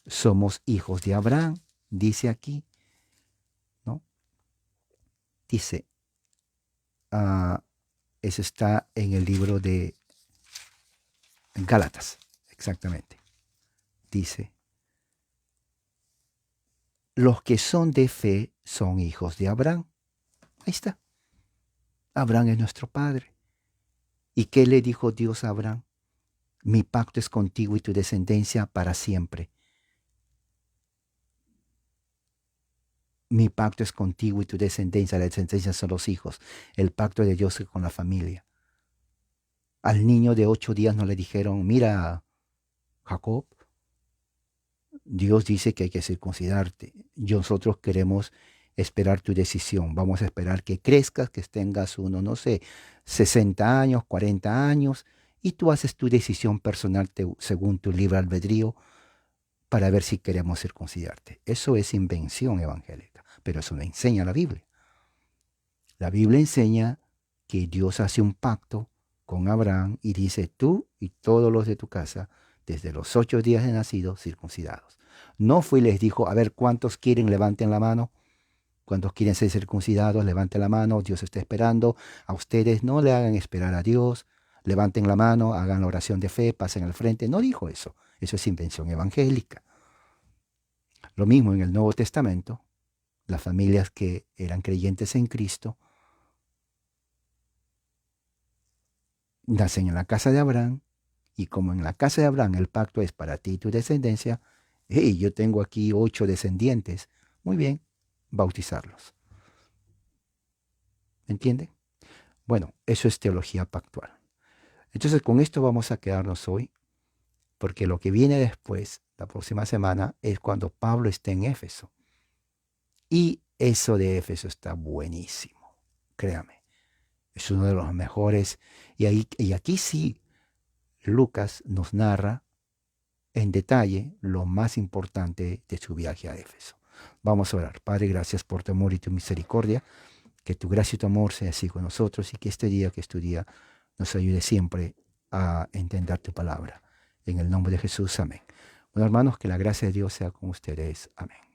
somos hijos de Abraham, dice aquí, ¿no? Dice, eso está en el libro de Gálatas, exactamente. Dice, los que son de fe son hijos de Abraham. Ahí está. Abraham es nuestro padre. ¿Y qué le dijo Dios a Abraham? Mi pacto es contigo y tu descendencia para siempre. Mi pacto es contigo y tu descendencia. La descendencia son los hijos. El pacto de Dios es con la familia. Al niño de 8 días no le dijeron, mira, Jacob, Dios dice que hay que circuncidarte. Nosotros queremos esperar tu decisión. Vamos a esperar que crezcas, que tengas uno, no sé, 60 años, 40 años, y tú haces tu decisión personal según tu libre albedrío para ver si queremos circuncidarte. Eso es invención evangélica, pero eso no enseña la Biblia. La Biblia enseña que Dios hace un pacto con Abraham y dice, tú y todos los de tu casa, desde los 8 días de nacido, circuncidados. No fue y les dijo, a ver, ¿cuántos quieren? Levanten la mano. ¿Cuántos quieren ser circuncidados? Levanten la mano. Dios está esperando. A ustedes no le hagan esperar a Dios. Levanten la mano, hagan la oración de fe, pasen al frente. No dijo eso. Eso es invención evangélica. Lo mismo en el Nuevo Testamento. Las familias que eran creyentes en Cristo nacen en la casa de Abraham, y como en la casa de Abraham el pacto es para ti y tu descendencia, hey, yo tengo aquí 8 descendientes, muy bien, bautizarlos. ¿Entienden? Bueno, eso es teología pactual. Entonces con esto vamos a quedarnos hoy, porque lo que viene después, la próxima semana, es cuando Pablo está en Éfeso. Y eso de Éfeso está buenísimo, créame. Es uno de los mejores. Y aquí sí, Lucas nos narra en detalle lo más importante de su viaje a Éfeso. Vamos a orar. Padre, gracias por tu amor y tu misericordia. Que tu gracia y tu amor sea así con nosotros y que este día, que es tu día, nos ayude siempre a entender tu palabra. En el nombre de Jesús, amén. Bueno, hermanos, que la gracia de Dios sea con ustedes. Amén.